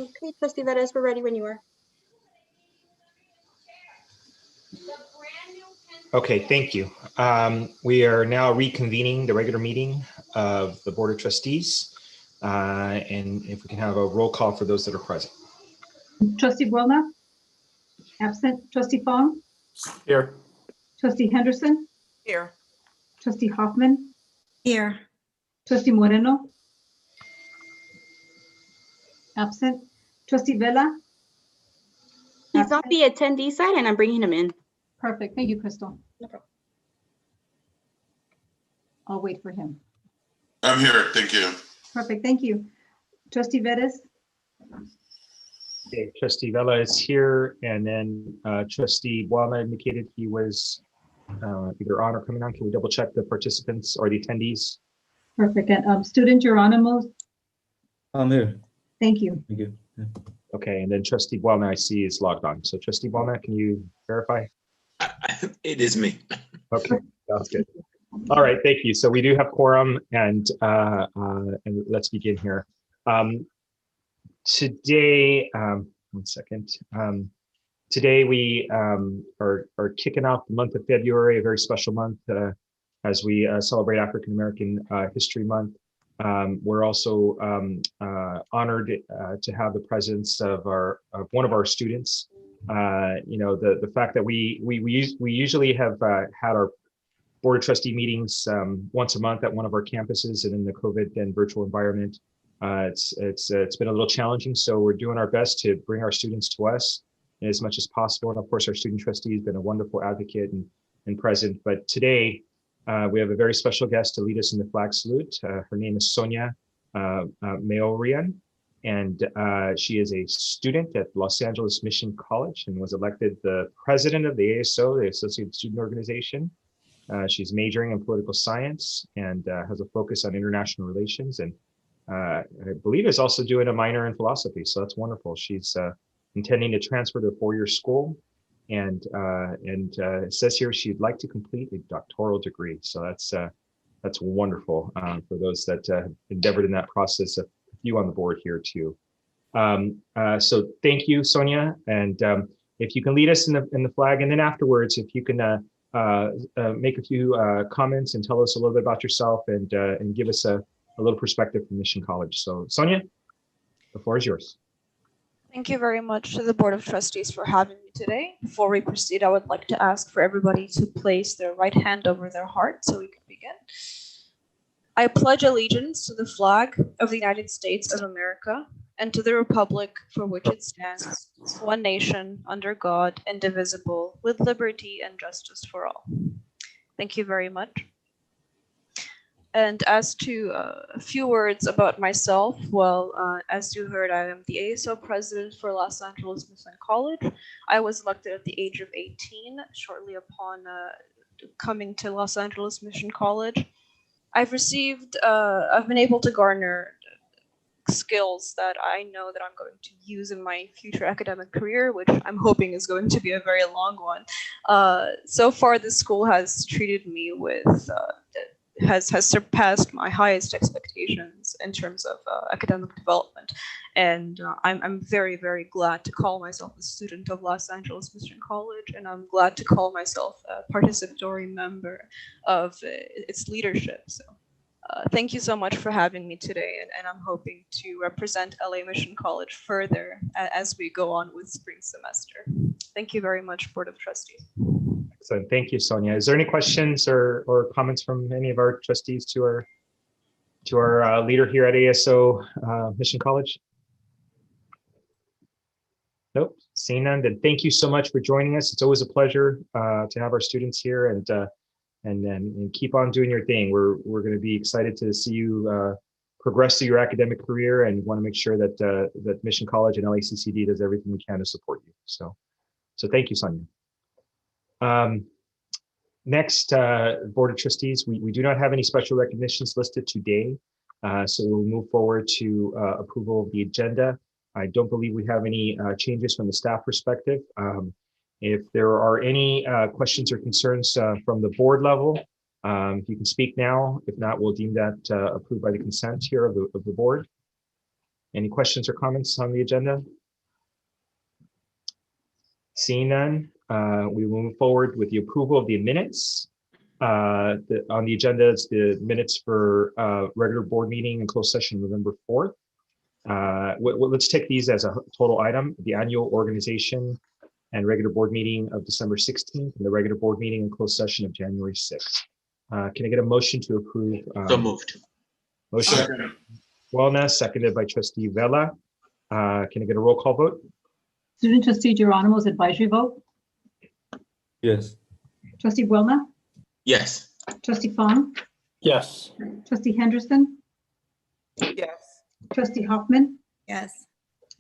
Okay, Trustee Vettis, we're ready when you are. Okay, thank you. We are now reconvening the regular meeting of the Board of Trustees. And if we can have a roll call for those that are present. Trustee Buelna? Absent. Trustee Fong? Here. Trustee Henderson? Here. Trustee Hoffman? Here. Trustee Moreno? Absent. Trustee Vela? He's on the attendee side and I'm bringing him in. Perfect. Thank you, Crystal. No problem. I'll wait for him. I'm here. Thank you. Perfect. Thank you. Trustee Vettis? Okay, Trustee Vela is here, and then Trustee Buelna indicated he was either on or coming on. Can we double check the participants or the attendees? Perfect. And Student Geronimo? I'm here. Thank you. Thank you. Yeah. Okay, and then Trustee Buelna I see is logged on. So Trustee Buelna, can you verify? It is me. Okay, sounds good. All right, thank you. So we do have quorum, and let's begin here. Today, one second. Today we are kicking off the month of February, a very special month as we celebrate African American History Month. We're also honored to have the presence of one of our students. You know, the fact that we usually have had our Board of Trustee meetings once a month at one of our campuses, and in the COVID and virtual environment, it's been a little challenging. So we're doing our best to bring our students to us as much as possible. And of course, our student trustee has been a wonderful advocate and present. But today, we have a very special guest to lead us in the flag salute. Her name is Sonia Mayorien, and she is a student at Los Angeles Mission College and was elected the president of the ASO, the Associated Student Organization. She's majoring in political science and has a focus on international relations, and I believe is also doing a minor in philosophy. So that's wonderful. She's intending to transfer to a four-year school, and it says here she'd like to complete a doctoral degree. So that's wonderful for those that have endeavored in that process. A few on the board here too. So thank you, Sonia. And if you can lead us in the flag, and then afterwards, if you can make a few comments and tell us a little bit about yourself and give us a little perspective from Mission College. So Sonia, the floor is yours. Thank you very much to the Board of Trustees for having me today. Before we proceed, I would like to ask for everybody to place their right hand over their heart so we can begin. I pledge allegiance to the flag of the United States of America and to the republic for which it stands, one nation, under God, indivisible, with liberty and justice for all. Thank you very much. And as to a few words about myself, well, as you heard, I am the ASO president for Los Angeles Mission College. I was elected at the age of 18, shortly upon coming to Los Angeles Mission College. I've been able to garner skills that I know that I'm going to use in my future academic career, which I'm hoping is going to be a very long one. So far, the school has treated me with has surpassed my highest expectations in terms of academic development. And I'm very, very glad to call myself a student of Los Angeles Mission College, and I'm glad to call myself a participatory member of its leadership. So thank you so much for having me today, and I'm hoping to represent LA Mission College further as we go on with spring semester. Thank you very much, Board of Trustees. So thank you, Sonia. Is there any questions or comments from any of our trustees to our leader here at ASO Mission College? Nope, seeing none. Then thank you so much for joining us. It's always a pleasure to have our students here, and keep on doing your thing. We're going to be excited to see you progress through your academic career, and want to make sure that that Mission College and LACCD does everything we can to support you. So thank you, Sonia. Next, Board of Trustees, we do not have any special recognitions listed today, so we'll move forward to approval of the agenda. I don't believe we have any changes from the staff perspective. If there are any questions or concerns from the board level, if you can speak now. If not, we'll deem that approved by the consent here of the board. Any questions or comments on the agenda? Seeing none, we will move forward with the approval of the minutes. On the agenda is the minutes for regular board meeting and closed session November 4th. Let's take these as a total item: the annual organization and regular board meeting of December 16th, and the regular board meeting and closed session of January 6th. Can I get a motion to approve? So moved. Motion, Second. Wellness, seconded by Trustee Vela. Can I get a roll call vote? Student trustee Geronimo's advisory vote. Yes. Trustee Buelna, Yes. trustee Fong, Yes. trustee Henderson, Yes. trustee Hoffman, Yes.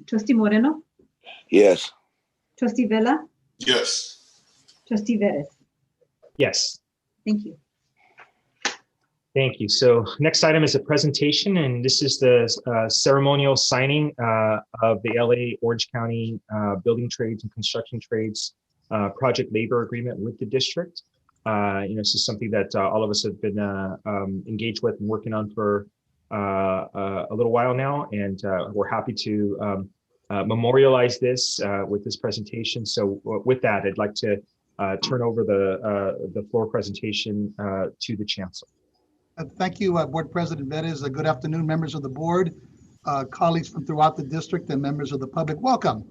trustee Moreno, Yes. trustee Vela, Yes. trustee Vettis. Yes. Thank you. Thank you. So next item is a presentation, and this is the ceremonial signing of the LA Orange County Building Trades and Construction Trades Project Labor Agreement with the district. This is something that all of us have been engaged with and working on for a little while now, and we're happy to memorialize this with this presentation. So with that, I'd like to turn over the floor presentation to the Chancellor. Thank you, Board President Vettis. Good afternoon, members of the board, colleagues from throughout the district, and members of the public. Welcome,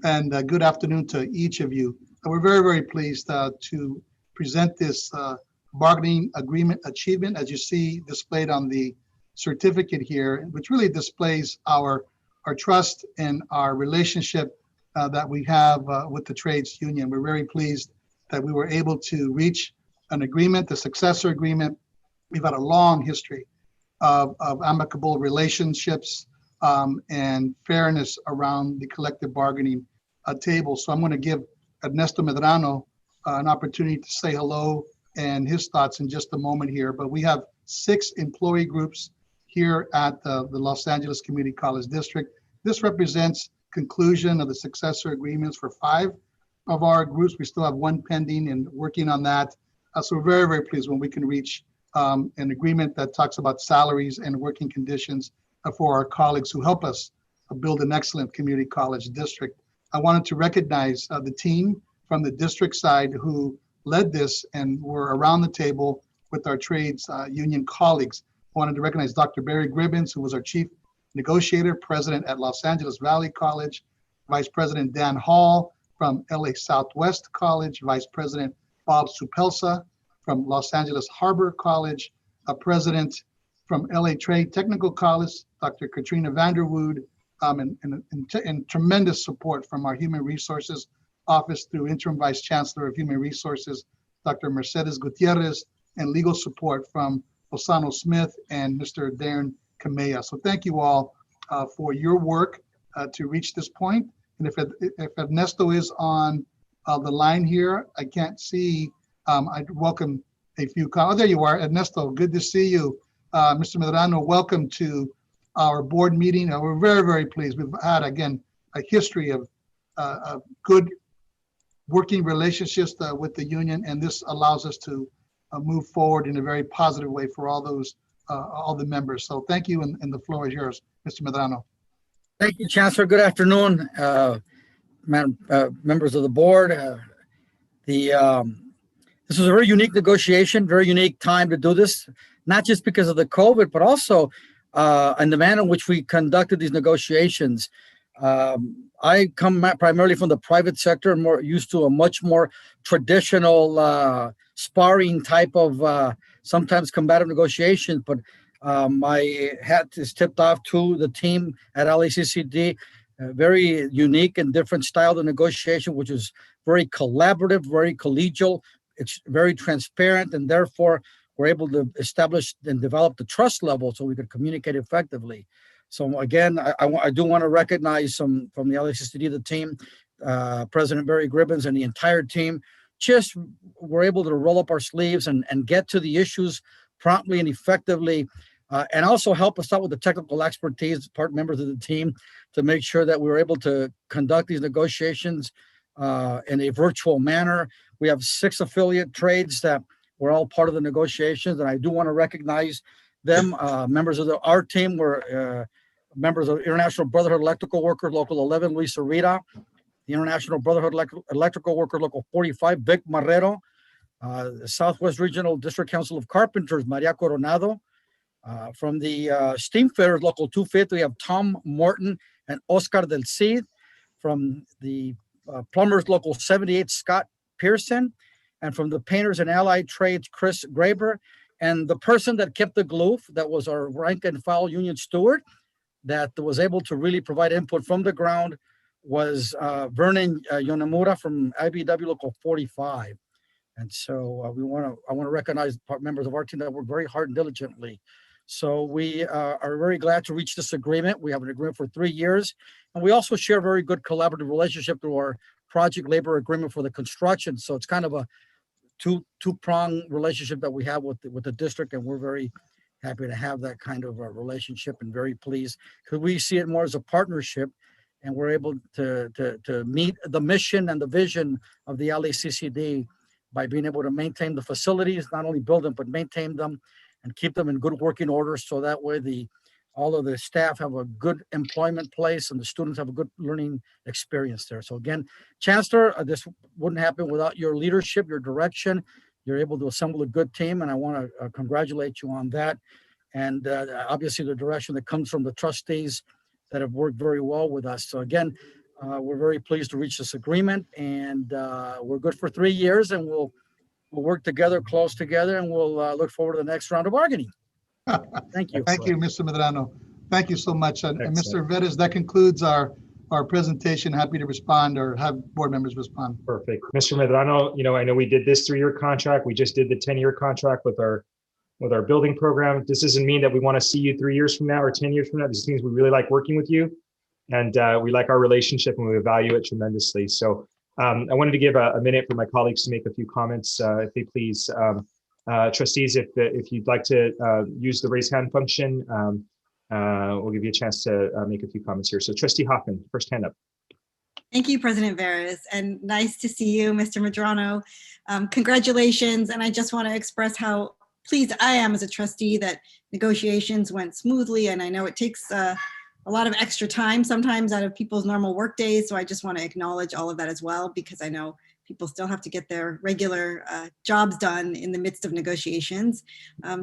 and good afternoon to each of you. We're very, very pleased to present this bargaining agreement achievement, as you see displayed on the certificate here, which really displays our trust and our relationship that we have with the trades union. We're very pleased that we were able to reach an agreement, the successor agreement. We've had a long history of amicable relationships and fairness around the collective bargaining table. So I'm going to give Ernesto Medrano an opportunity to say hello and his thoughts in just a moment here. But we have 6 employee groups here at the Los Angeles Community College District. This represents conclusion of the successor agreements for 5 of our groups. We still have 1 pending and working on that. So we're very, very pleased when we can reach an agreement that talks about salaries and working conditions for our colleagues who help us build an excellent community college district. I wanted to recognize the team from the district side who led this and were around the table with our trades union colleagues. I wanted to recognize Dr. Barry Gribbins, who was our chief negotiator, president at Los Angeles Valley College, Vice President Dan Hall from LA Southwest College, Vice President Bob Supelsa from Los Angeles Harbor College, a president from LA Trade Technical College, Dr. Katrina Vanderwood, and tremendous support from our Human Resources Office through Interim Vice Chancellor of Human Resources, Dr. Mercedes Gutierrez, and legal support from Osano Smith and Mr. Darren Kamea. So thank you all for your work to reach this point. And if Ernesto is on the line here, I can't see. I'd welcome a few comments. Oh, there you are, Ernesto. Good to see you. Mr. Medrano, welcome to our board meeting. We're very, very pleased. We've had, again, a history of good working relationships with the union, and this allows us to move forward in a very positive way for all the members. So thank you, and the floor is yours, Mr. Medrano. Thank you, Chancellor. Good afternoon, members of the board. This was a very unique negotiation, very unique time to do this, not just because of the COVID, but also in the manner in which we conducted these negotiations. I come primarily from the private sector and more used to a much more traditional sparring type of sometimes combative negotiations, but my hat is tipped off to the team at LACCD. Very unique and different style of negotiation, which is very collaborative, very collegial. It's very transparent, and therefore we're able to establish and develop the trust level so we could communicate effectively. So again, I do want to recognize some from the LACCD, the team, President Barry Gribbins and the entire team. Just were able to roll up our sleeves and get to the issues promptly and effectively, and also help us out with the technical expertise, part members of the team, to make sure that we were able to conduct these negotiations in a virtual manner. We have 6 affiliate trades that were all part of the negotiations, and I do want to recognize them. Members of our team were members of International Brotherhood Electrical Workers, Local 11, Luis Rita, the International Brotherhood Electrical Workers, Local 45, Vic Marrero, the Southwest Regional District Council of Carpenters, Maria Coronado. From the Steam Fitters, Local 250, we have Tom Morton and Oscar Del Cid. From the Plumbers, Local 78, Scott Pearson. And from the Painters and Allied Trades, Chris Graber. And the person that kept the glue, that was our rank and file union steward, that was able to really provide input from the ground, was Vernon Yonemura from IBW Local 45. And so I want to recognize members of our team that work very hard and diligently. So we are very glad to reach this agreement. We have an agreement for 3 years, and we also share a very good collaborative relationship through our project labor agreement for the construction. So it's kind of a two-pronged relationship that we have with the district, and we're very happy to have that kind of a relationship and very pleased because we see it more as a partnership, and we're able to meet the mission and the vision of the LACCD by being able to maintain the facilities, not only build them, but maintain them and keep them in good working order. So that way all of the staff have a good employment place and the students have a good learning experience there. So again, Chancellor, this wouldn't happen without your leadership, your direction. You're able to assemble a good team, and I want to congratulate you on that. And obviously the direction that comes from the trustees that have worked very well with us. So again, we're very pleased to reach this agreement, and we're good for 3 years, and we'll work together, close together, and we'll look forward to the next round of bargaining. Thank you. Thank you, Mr. Medrano. Thank you so much. And Mr. Excellent. Vettis, that concludes our presentation. Happy to respond or have board members respond. Perfect. Mr. Medrano, I know we did this 3-year contract. We just did the 10-year contract with our building program. This doesn't mean that we want to see you 3 years from now or 10 years from now. This means we really like working with you, and we like our relationship, and we value it tremendously. So I wanted to give a minute for my colleagues to make a few comments, if they please. Trustees, if you'd like to use the raise hand function, we'll give you a chance to make a few comments here. So Trustee Hoffman, first hand up. Thank you, President Veras, and nice to see you, Mr. Medrano. Congratulations, and I just want to express how pleased I am as a trustee that negotiations went smoothly, and I know it takes a lot of extra time sometimes out of people's normal work days, so I just want to acknowledge all of that as well, because I know people still have to get their regular jobs done in the midst of negotiations.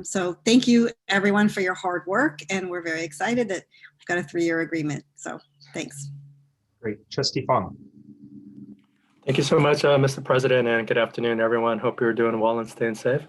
So thank you, everyone, for your hard work, and we're very excited that we've got a 3-year agreement, so thanks. Great. Trustee Fong. Thank you so much, Mr. President, and good afternoon, everyone. Hope you're doing well and staying safe.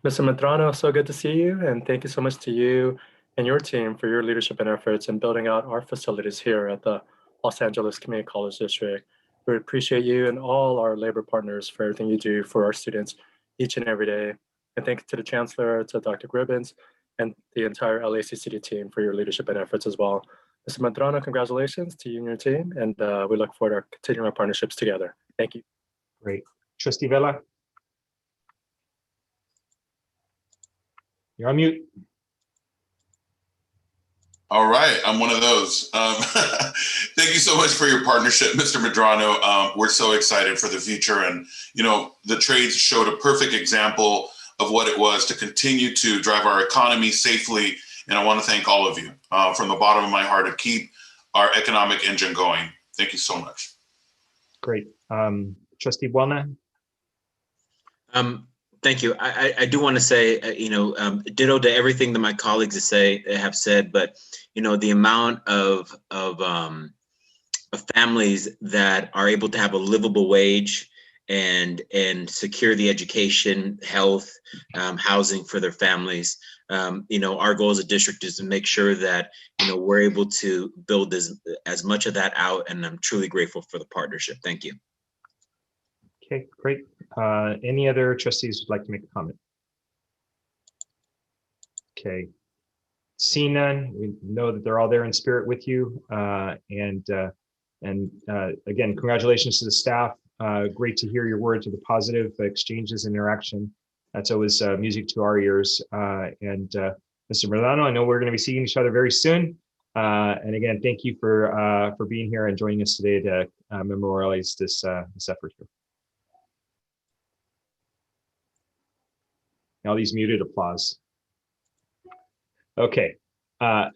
Mr. Medrano, so good to see you, and thank you so much to you and your team for your leadership and efforts in building out our facilities here at the Los Angeles Community College District. We appreciate you and all our labor partners for everything you do for our students each and every day. And thank you to the Chancellor, to Dr. Gribbins, and the entire LACCD team for your leadership and efforts as well. Mr. Medrano, congratulations to you and your team, and we look forward to continuing our partnerships together. Thank you. Great. Trustee Vela. You're on mute. All right, I'm one of those. Thank you so much for your partnership, Mr. Medrano. We're so excited for the future. And, the trades showed a perfect example of what it was to continue to drive our economy safely. And I want to thank all of you from the bottom of my heart to keep our economic engine going. Thank you so much. Great. Trustee Buona. Thank you. I do want to say, ditto to everything that my colleagues have said, but the amount of families that are able to have a livable wage and secure the education, health, housing for their families. Our goal as a district is to make sure that we're able to build as much of that out, and I'm truly grateful for the partnership. Thank you. Okay, great. Any other trustees would like to make a comment? Okay. Seeing none, we know that they're all there in spirit with you. And again, congratulations to the staff. Great to hear your words of the positive exchanges and interaction. That's always music to our ears. And Mr. Medrano, I know we're going to be seeing each other very soon. And again, thank you for being here and joining us today to memorialize this effort here. All these muted applause. Okay,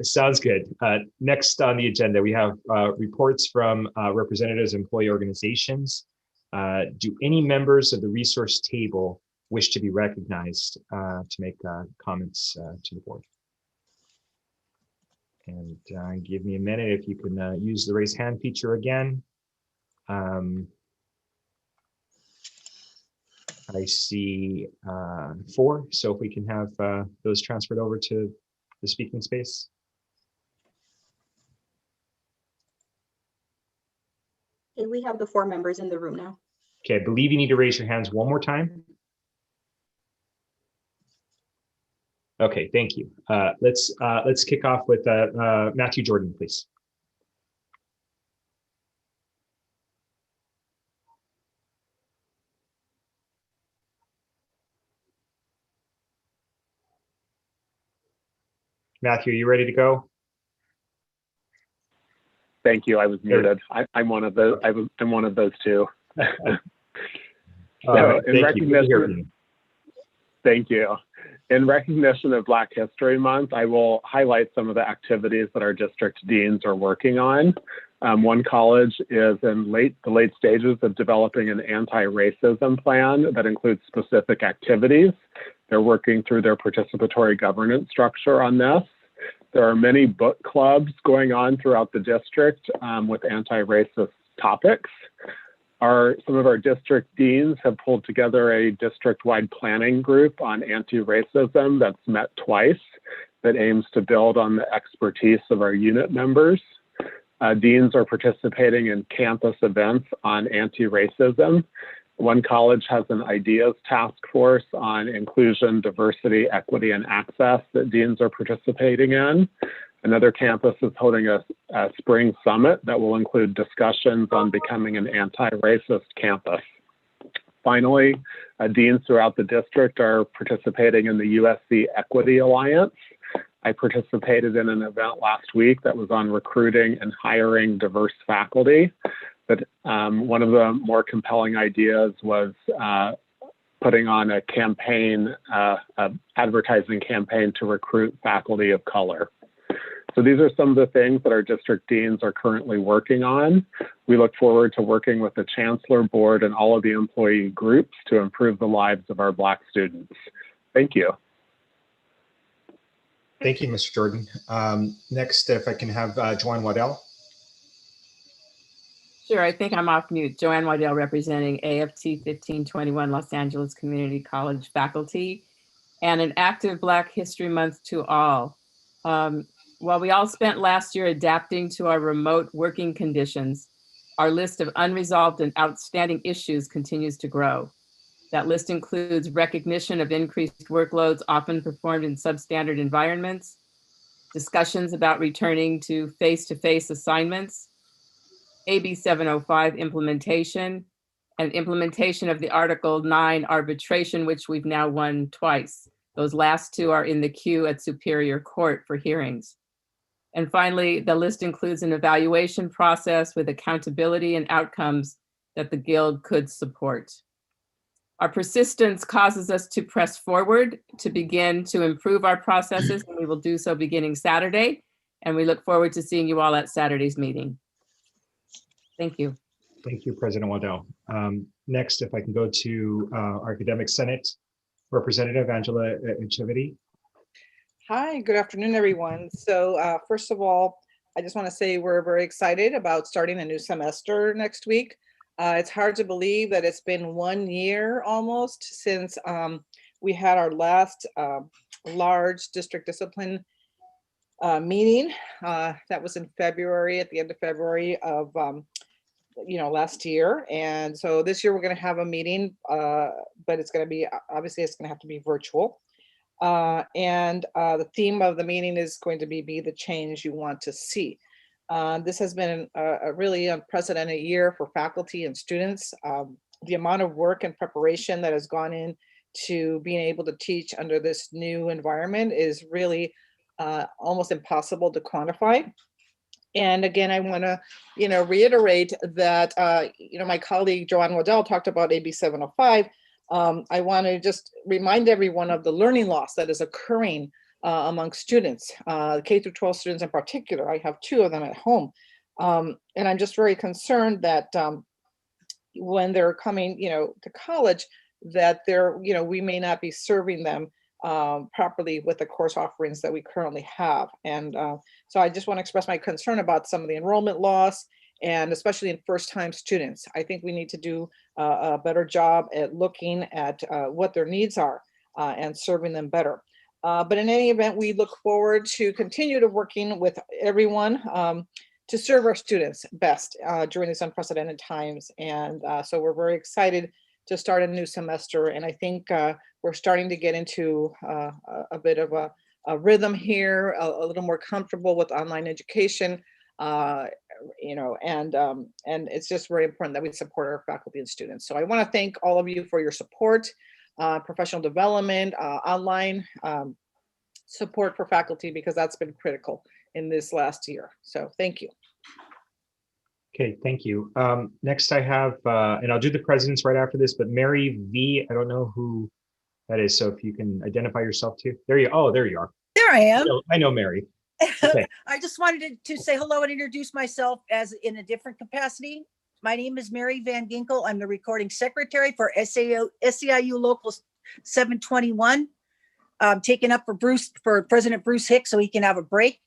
Sounds good. Next on the agenda, we have reports from representatives of employee organizations. Do any members of the resource table wish to be recognized to make comments to the board? And give me a minute if you can use the raise hand feature again. I see 4, so if we can have those transferred over to the speaking space. Okay, we have the 4 members in the room now. Okay, I believe you need to raise your hands one more time. Okay, thank you. Let's kick off with Matthew Jordan, please. Matthew, are you ready to go? Thank you. I was muted. I'm one of those. I'm one of those two. Thank you. In recognition of Black History Month, I will highlight some of the activities that our district deans are working on. One college is in the late stages of developing an anti-racism plan that includes specific activities. They're working through their participatory governance structure on this. There are many book clubs going on throughout the district with anti-racist topics. Some of our district deans have pulled together a district-wide planning group on anti-racism that's met twice, that aims to build on the expertise of our unit members. Deans are participating in campus events on anti-racism. One college has an ideas task force on inclusion, diversity, equity, and access that deans are participating in. Another campus is holding a spring summit that will include discussions on becoming an anti-racist campus. Finally, deans throughout the district are participating in the USC Equity Alliance. I participated in an event last week that was on recruiting and hiring diverse faculty. But one of the more compelling ideas was putting on a campaign, advertising campaign to recruit faculty of color. So these are some of the things that our district deans are currently working on. We look forward to working with the Chancellor Board and all of the employee groups to improve the lives of our Black students. Thank you. Thank you, Mr. Jordan. Next, if I can have Joanne Waddell. Sure, I think I'm off mute. Joanne Waddell representing AFT 1521 Los Angeles Community College faculty, and an active Black History Month to all. While we all spent last year adapting to our remote working conditions, our list of unresolved and outstanding issues continues to grow. That list includes recognition of increased workloads often performed in substandard environments, discussions about returning to face-to-face assignments, AB 705 implementation, and implementation of the Article 9 arbitration, which we've now won twice. Those last 2 are in the queue at Superior Court for hearings. And finally, the list includes an evaluation process with accountability and outcomes that the Guild could support. Our persistence causes us to press forward to begin to improve our processes, and we will do so beginning Saturday. And we look forward to seeing you all at Saturday's meeting. Thank you. Thank you, President Waddell. Next, if I can go to our Academic Senate Representative Angela Echeverry. Hi, good afternoon, everyone. So first of all, I just want to say we're very excited about starting a new semester next week. It's hard to believe that it's been 1 year almost since we had our last large district discipline meeting. That was in February, at the end of February of last year. And so this year we're going to have a meeting, but it's going to be, obviously it's going to have to be virtual. And the theme of the meeting is going to be the change you want to see. This has been a really unprecedented year for faculty and students. The amount of work and preparation that has gone into being able to teach under this new environment is really almost impossible to quantify. And again, I want to, reiterate that, my colleague Joanne Waddell talked about AB 705. I want to just remind everyone of the learning loss that is occurring among students, K through 12 students in particular. I have 2 of them at home. And I'm just very concerned that when they're coming, to college, that we may not be serving them properly with the course offerings that we currently have. And so I just want to express my concern about some of the enrollment loss, and especially in first-time students. I think we need to do a better job at looking at what their needs are and serving them better. But in any event, we look forward to continue to working with everyone to serve our students best during these unprecedented times. And so we're very excited to start a new semester. And I think we're starting to get into a bit of a rhythm here, a little more comfortable with online education, and it's just very important that we support our faculty and students. So I want to thank all of you for your support, professional development, online support for faculty, because that's been critical in this last year. So thank you. Okay, thank you. Next I have, and I'll do the presidents right after this, but Mary V, I don't know who that is. So if you can identify yourself too. There you are. There I am. I know Mary. Okay. I just wanted to say hello and introduce myself as in a different capacity. My name is Mary Van Ginkel. I'm the recording secretary for SEIU Local 721. Taking up for President Bruce Hicks so he can have a break.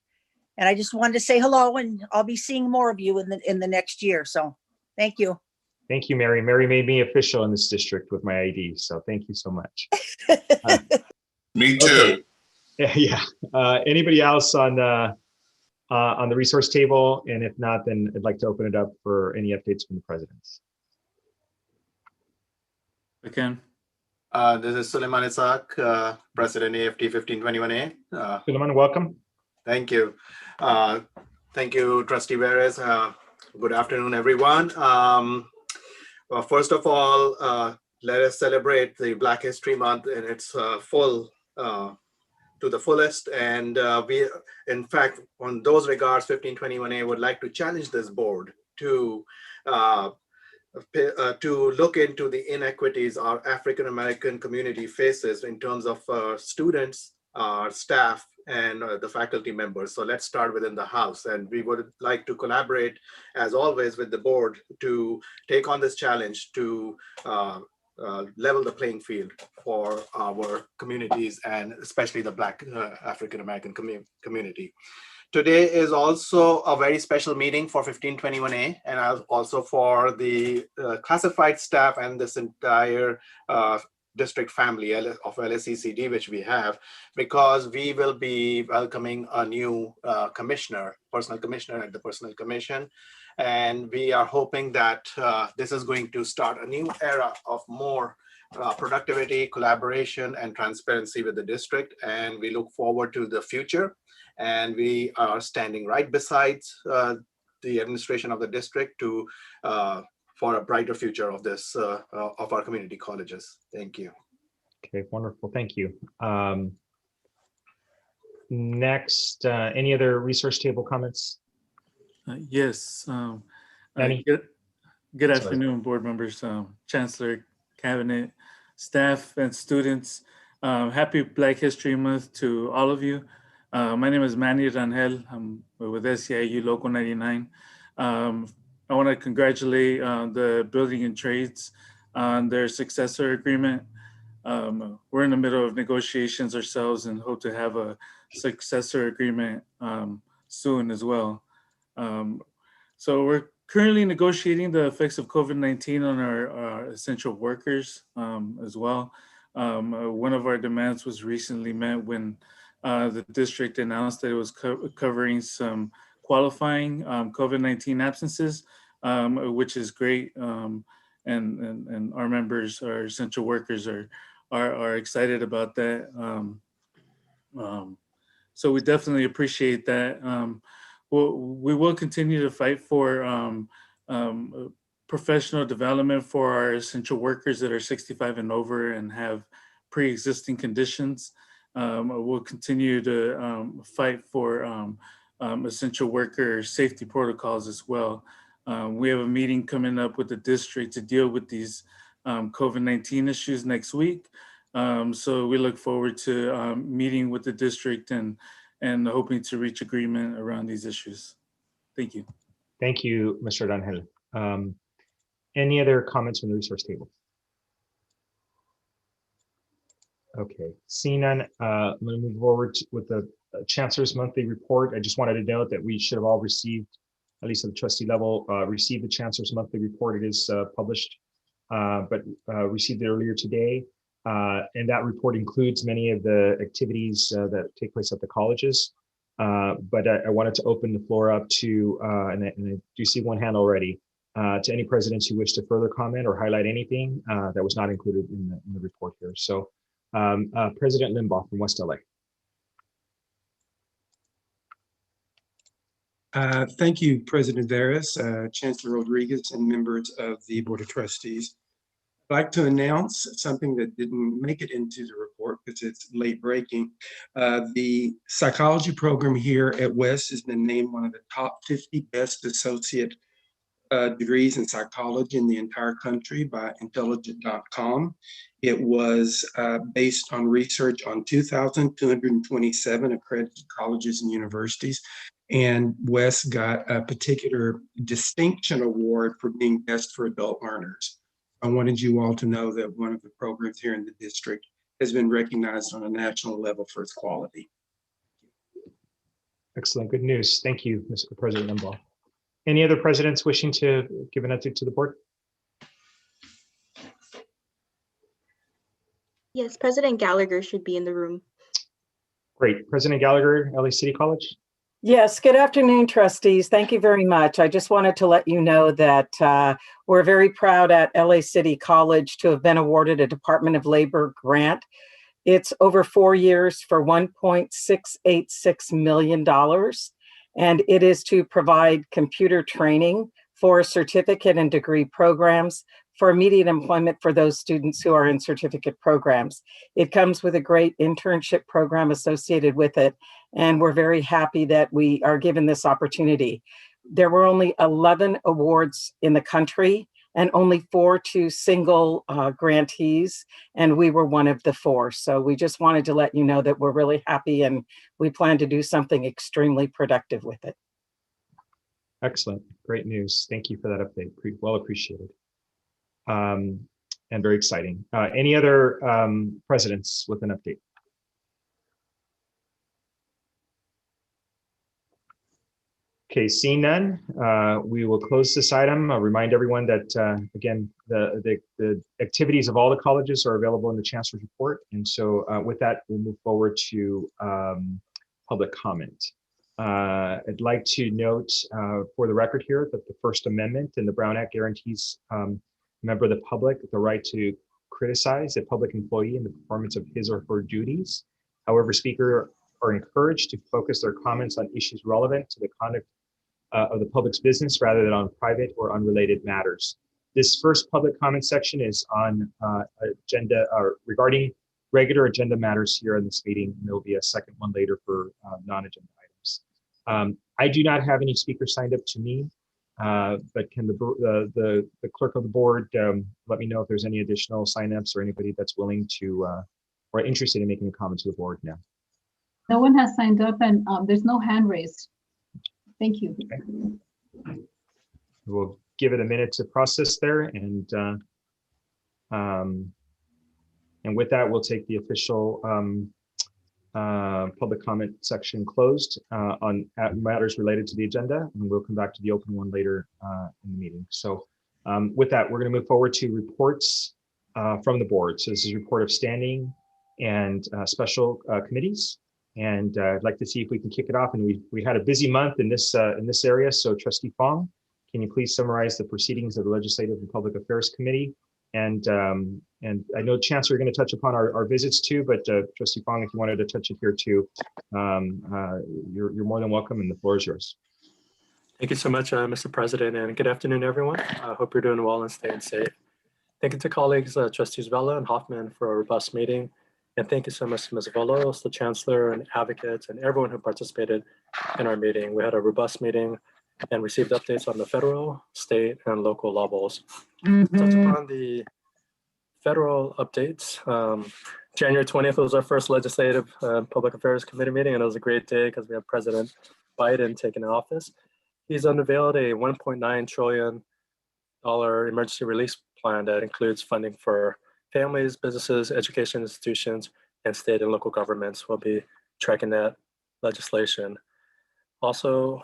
And I just wanted to say hello, and I'll be seeing more of you in the next year. So thank you. Thank you, Mary. Mary made me official in this district with my ID. So thank you so much. Me too. Okay. Yeah. Anybody else on the resource table? And if not, then I'd like to open it up for any updates from the presidents. Again. This is Suleiman Isaac, President AFT 1521A. Suleiman, welcome. Thank you. Thank you, Trustee Veras. Good afternoon, everyone. Well, first of all, let us celebrate the Black History Month in its to the fullest. And we, in fact, on those regards, 1521A would like to challenge this board to look into the inequities our African-American community faces in terms of students, staff, and the faculty members. So let's start within the house. And we would like to collaborate, as always, with the board to take on this challenge to level the playing field for our communities, and especially the Black African-American community. Today is also a very special meeting for 1521A, and also for the classified staff and this entire district family of LACCD, which we have, because we will be welcoming a new personal commissioner at the Personnel Commission. And we are hoping that this is going to start a new era of more productivity, collaboration, and transparency with the district. And we look forward to the future. And we are standing right beside the administration of the district to for a brighter future of this of our community colleges. Thank you. Okay, wonderful. Thank you. Next, any other resource table comments? Yes. Good afternoon, board members, Chancellor, Cabinet, staff, and students. Happy Black History Month to all of you. My name is Manny Rangel. I'm with SEIU Local 99. I want to congratulate the Building and Trades on their successor agreement. We're in the middle of negotiations ourselves and hope to have a successor agreement soon as well. So we're currently negotiating the effects of COVID-19 on our essential workers as well. One of our demands was recently met when the district announced that it was covering some qualifying COVID-19 absences, which is great. And our members, our essential workers are excited about that. So we definitely appreciate that. We will continue to fight for professional development for our essential workers that are 65 and over and have pre-existing conditions. We'll continue to fight for essential worker safety protocols as well. We have a meeting coming up with the district to deal with these COVID-19 issues next week. So we look forward to meeting with the district and hoping to reach agreement around these issues. Thank you. Thank you, Mr. Rangel. Any other comments from the resource table? Okay, seeing none, I'm going to move forward with the Chancellor's monthly report. I just wanted to note that we should have all received, at least at the trustee level, received the Chancellor's monthly report. It is published, but received it earlier today. And that report includes many of the activities that take place at the colleges. But I wanted to open the floor up to, and I do see one hand already, to any presidents who wish to further comment or highlight anything that was not included in the report here. So President Limbaugh from West LA. Thank you, President Veras, Chancellor Rodriguez, and members of the Board of Trustees. I'd like to announce something that didn't make it into the report because it's late breaking. The psychology program here at West has been named one of the top 50 best associate degrees in psychology in the entire country by intelligent.com. It was based on research on 2,227 accredited colleges and universities. And West got a particular distinction award for being best for adult learners. I wanted you all to know that one of the programs here in the district has been recognized on a national level for its quality. Excellent, good news. Thank you, Mr. President Limbaugh. Any other presidents wishing to give an update to the board? Yes, President Gallagher should be in the room. Great, President Gallagher, LA City College. Yes, good afternoon, trustees. Thank you very much. I just wanted to let you know that we're very proud at LA City College to have been awarded a Department of Labor grant. It's over 4 years for $1.686 million. And it is to provide computer training for certificate and degree programs for immediate employment for those students who are in certificate programs. It comes with a great internship program associated with it, and we're very happy that we are given this opportunity. There were only 11 awards in the country and only 4 to single grantees, and we were one of the 4. So we just wanted to let you know that we're really happy and we plan to do something extremely productive with it. Excellent, great news. Thank you for that update, well appreciated. And very exciting. Any other presidents with an update? Okay, seeing none, we will close this item. I'll remind everyone that, again, the activities of all the colleges are available in the Chancellor's report. And so with that, we'll move forward to public comment. I'd like to note for the record here that the First Amendment and the Brown Act guarantees a member of the public the right to criticize a public employee in the performance of his or her duties. However, speakers are encouraged to focus their comments on issues relevant to the conduct of the public's business rather than on private or unrelated matters. This first public comment section is on agenda regarding regular agenda matters here in this meeting. And there'll be a second one later for non-agenda items. I do not have any speakers signed up to me, but can the clerk of the board let me know if there's any additional signups or anybody that's willing to or interested in making a comment to the board now? No one has signed up and there's no hand raised. Thank you. Okay. We'll give it a minute to process there, and with that, we'll take the official public comment section closed on matters related to the agenda, and we'll come back to the open one later in the meeting. So with that, we're going to move forward to reports from the board. So this is a report of standing and special committees. And I'd like to see if we can kick it off. And we had a busy month in this area. So Trustee Fong, can you please summarize the proceedings of the Legislative and Public Affairs Committee? And I know Chancellor, you're going to touch upon our visits too, but Trustee Fong, if you wanted to touch it here too, you're more than welcome, and the floor is yours. Thank you so much, Mr. President, and good afternoon, everyone. I hope you're doing well and staying safe. Thank you to colleagues, Trustees Vela and Hoffman for a robust meeting. And thank you so much to Ms. Volos, the Chancellor and advocates and everyone who participated in our meeting. We had a robust meeting and received updates on the federal, state, and local levels. Touch upon the federal updates. January 20th was our first legislative public affairs committee meeting, and it was a great day because we have President Biden taking office. He's unveiled a $1.9 trillion emergency release plan that includes funding for families, businesses, education institutions, and state and local governments. Will be tracking that legislation. Also,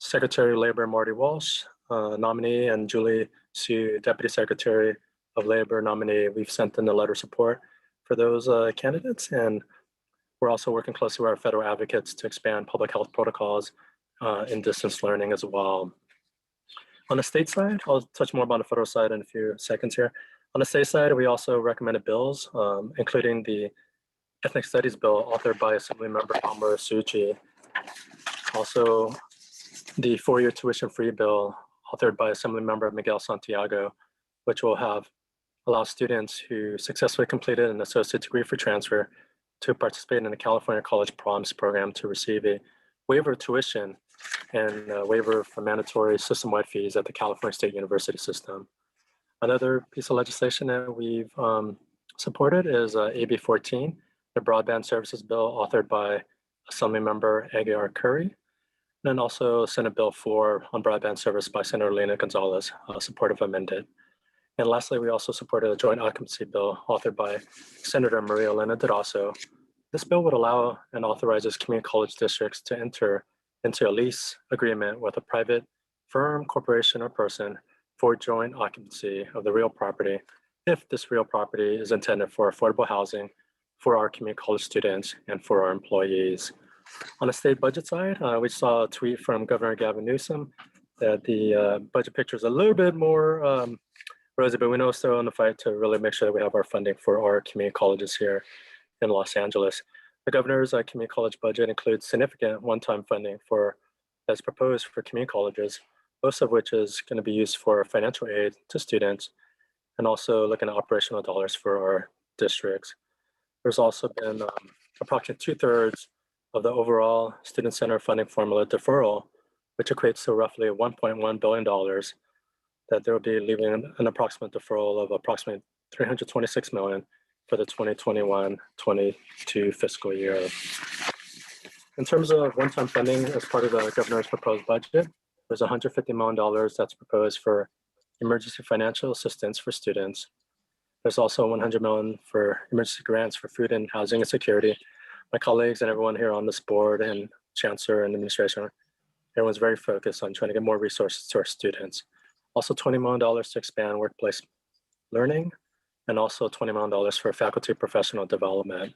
Secretary of Labor Marty Walsh, nominee, and Julie Hsu, Deputy Secretary of Labor nominee. We've sent in a letter of support for those candidates, and we're also working closely with our federal advocates to expand public health protocols in distance learning as well. On the state side, I'll touch more about the federal side in a few seconds here. On the state side, we also recommended bills, including the Ethnic Studies bill authored by Assemblymember Palmer Suchi. Also, the 4-year tuition-free bill authored by Assemblymember Miguel Santiago, which will allow students who successfully completed an associate degree for transfer to participate in the California College Promise program to receive a waiver of tuition and a waiver for mandatory system-wide fees at the California State University system. Another piece of legislation that we've supported is AB 14, the Broadband Services Bill authored by Assemblymember Aguilar Curry, and then also Senate Bill 4 on broadband service by Senator Lena Gonzalez, supportive amended. And lastly, we also supported a joint occupancy bill authored by Senator Maria Elena Durazo. This bill would allow and authorizes community college districts to enter into a lease agreement with a private firm, corporation, or person for joint occupancy of the real property if this real property is intended for affordable housing for our community college students and for our employees. On the state budget side, we saw a tweet from Governor Gavin Newsom that the budget picture is a little bit more rosy, but we know still in the fight to really make sure that we have our funding for our community colleges here in Los Angeles. The governor's community college budget includes significant one-time funding that's proposed for community colleges, most of which is going to be used for financial aid to students and also looking at operational dollars for our districts. There's also been approximately 2/3 of the overall student center funding formula deferral, which equates to roughly $1.1 billion, that there will be leaving an approximate deferral of approximately $326 million for the 2021-22 fiscal year. In terms of one-time funding as part of the governor's proposed budget, there's $150 million that's proposed for emergency financial assistance for students. There's also $100 million for emergency grants for food and housing and security. My colleagues and everyone here on this board and Chancellor and administration, everyone's very focused on trying to get more resources to our students. Also $20 million to expand workplace learning, and also $20 million for faculty professional development.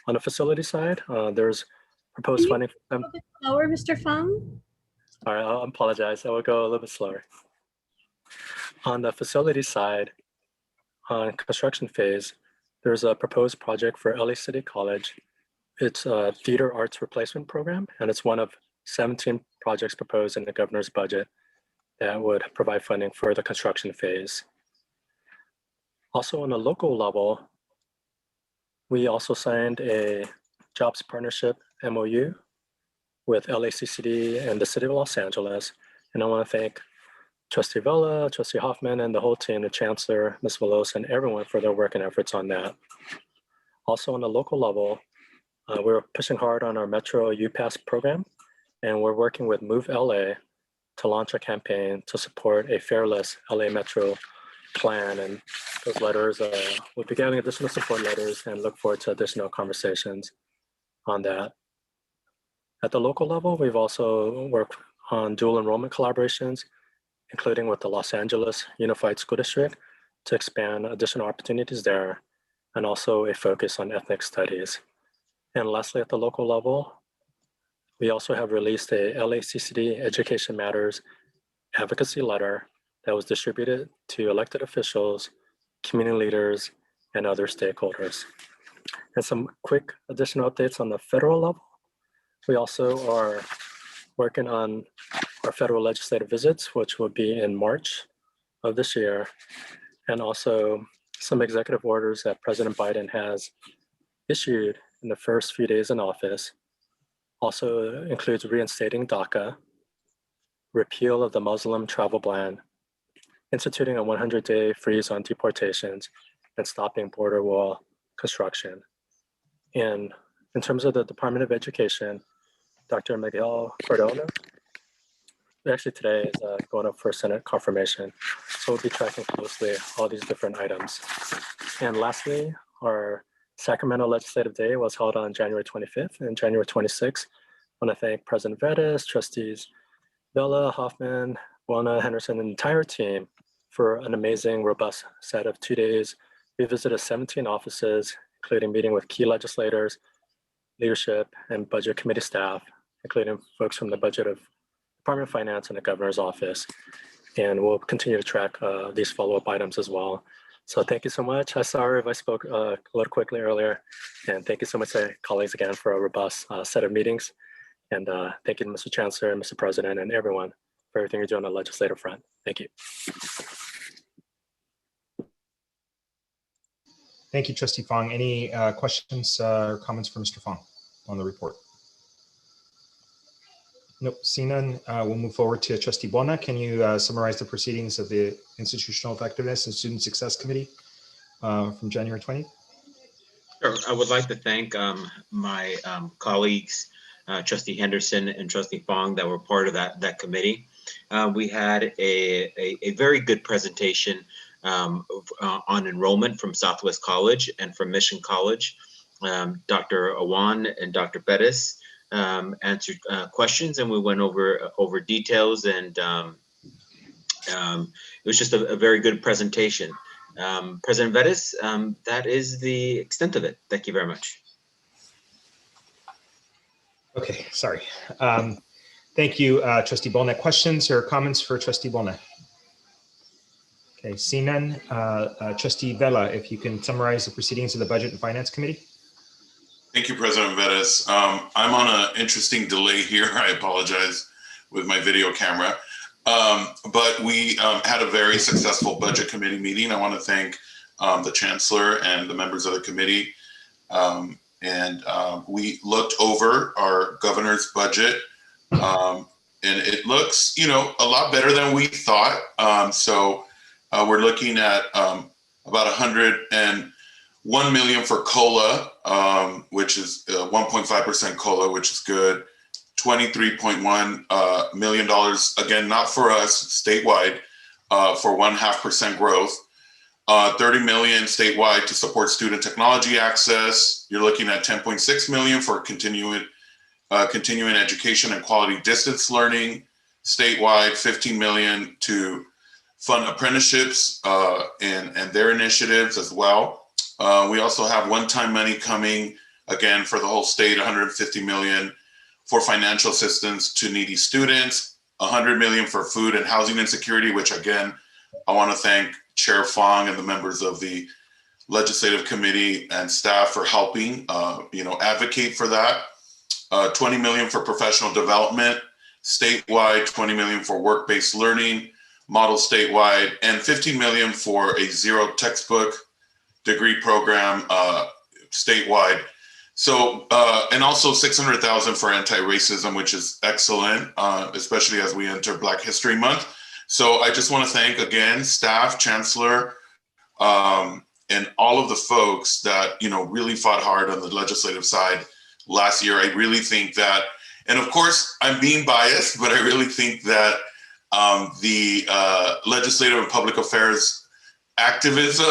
On the facility side, there's proposed funding. A little bit slower, Mr. Fung? All right, I apologize. I will go a little bit slower. On the facility side, on construction phase, there's a proposed project for LACCD College. It's a theater arts replacement program, and it's one of 17 projects proposed in the governor's budget that would provide funding for the construction phase. Also on a local level, we also signed a jobs partnership MOU with LACCD and the City of Los Angeles. And I want to thank Trustee Vela, Trustee Hoffman, and the whole team, the Chancellor, Ms. Velosa, and everyone for their work and efforts on that. Also on the local level, we're pushing hard on our Metro UPass program, and we're working with Move LA to launch a campaign to support a fairless LA Metro plan. And those letters, we'll be getting additional support letters and look forward to additional conversations on that. At the local level, we've also worked on dual enrollment collaborations, including with the Los Angeles Unified School District to expand additional opportunities there, and also a focus on ethnic studies. And lastly, at the local level, we also have released a LACCD Education Matters advocacy letter that was distributed to elected officials, community leaders, and other stakeholders. And some quick additional updates on the federal level. We also are working on our federal legislative visits, which will be in March of this year, and also some executive orders that President Biden has issued in the first few days in office. Also includes reinstating DACA, repeal of the Muslim travel ban, instituting a 100-day freeze on deportations, and stopping border wall construction. And in terms of the Department of Education, Dr. Miguel Cardona, actually today is going up for Senate confirmation. So we'll be tracking closely all these different items. And lastly, our Sacramento Legislative Day was held on January 25th and January 26th. I want to thank President Vettis, Trustees Bella, Hoffman, Buona, Henderson, and the entire team for an amazing, robust set of 2 days. We visited 17 offices, including meeting with key legislators, leadership, and budget committee staff, including folks from the budget of Department of Finance and the governor's office. And we'll continue to track these follow-up items as well. So thank you so much. I'm sorry if I spoke a little quickly earlier. And thank you so much, colleagues, again, for a robust set of meetings. And thank you to Mr. Chancellor, Mr. President, and everyone for everything you're doing on the legislative front. Thank you. Thank you, Trustee Fong. Any questions or comments for Mr. Fong on the report? Nope, seeing none, we'll move forward to Trustee Buona. Can you summarize the proceedings of the Institutional Effectiveness and Student Success Committee from January 20th? Sure. I would like to thank my colleagues, Trustee Henderson and Trustee Fong, that were part of that committee. We had a very good presentation on enrollment from Southwest College and from Mission College. Dr. Awan and Dr. Bettis answered questions, and we went over details, and it was just a very good presentation. President Vettis, that is the extent of it. Thank you very much. Okay, sorry. Thank you, Trustee Buona. Questions or comments for Trustee Buona? Okay, seeing none, Trustee Vela, if you can summarize the proceedings of the Budget and Finance Committee. Thank you, President Vettis. I'm on an interesting delay here. I apologize with my video camera. But we had a very successful Budget Committee meeting. I want to thank the Chancellor and the members of the committee. We looked over our governor's budget, and it looks, a lot better than we thought. We're looking at about 101 million for COLA, which is 1.5% COLA, which is good. $23.1 million, again, not for us, statewide, for 0.5% growth. 30 million statewide to support student technology access. You're looking at 10.6 million for continuing education and quality distance learning. Statewide, 15 million to fund apprenticeships and their initiatives as well. We also have one-time money coming, again, for the whole state, 150 million for financial assistance to needy students, 100 million for food and housing insecurity, which again, I want to thank Chair Fong and the members of the Legislative Committee and staff for helping, advocate for that. 20 million for professional development, statewide, 20 million for work-based learning, model statewide, and 15 million for a zero textbook degree program statewide. So, and also 600,000 for anti-racism, which is excellent, especially as we enter Black History Month. So I just want to thank again, staff, Chancellor, and all of the folks that, really fought hard on the legislative side last year. I really think that, and of course I'm being biased, but I really think that the legislative and public affairs activism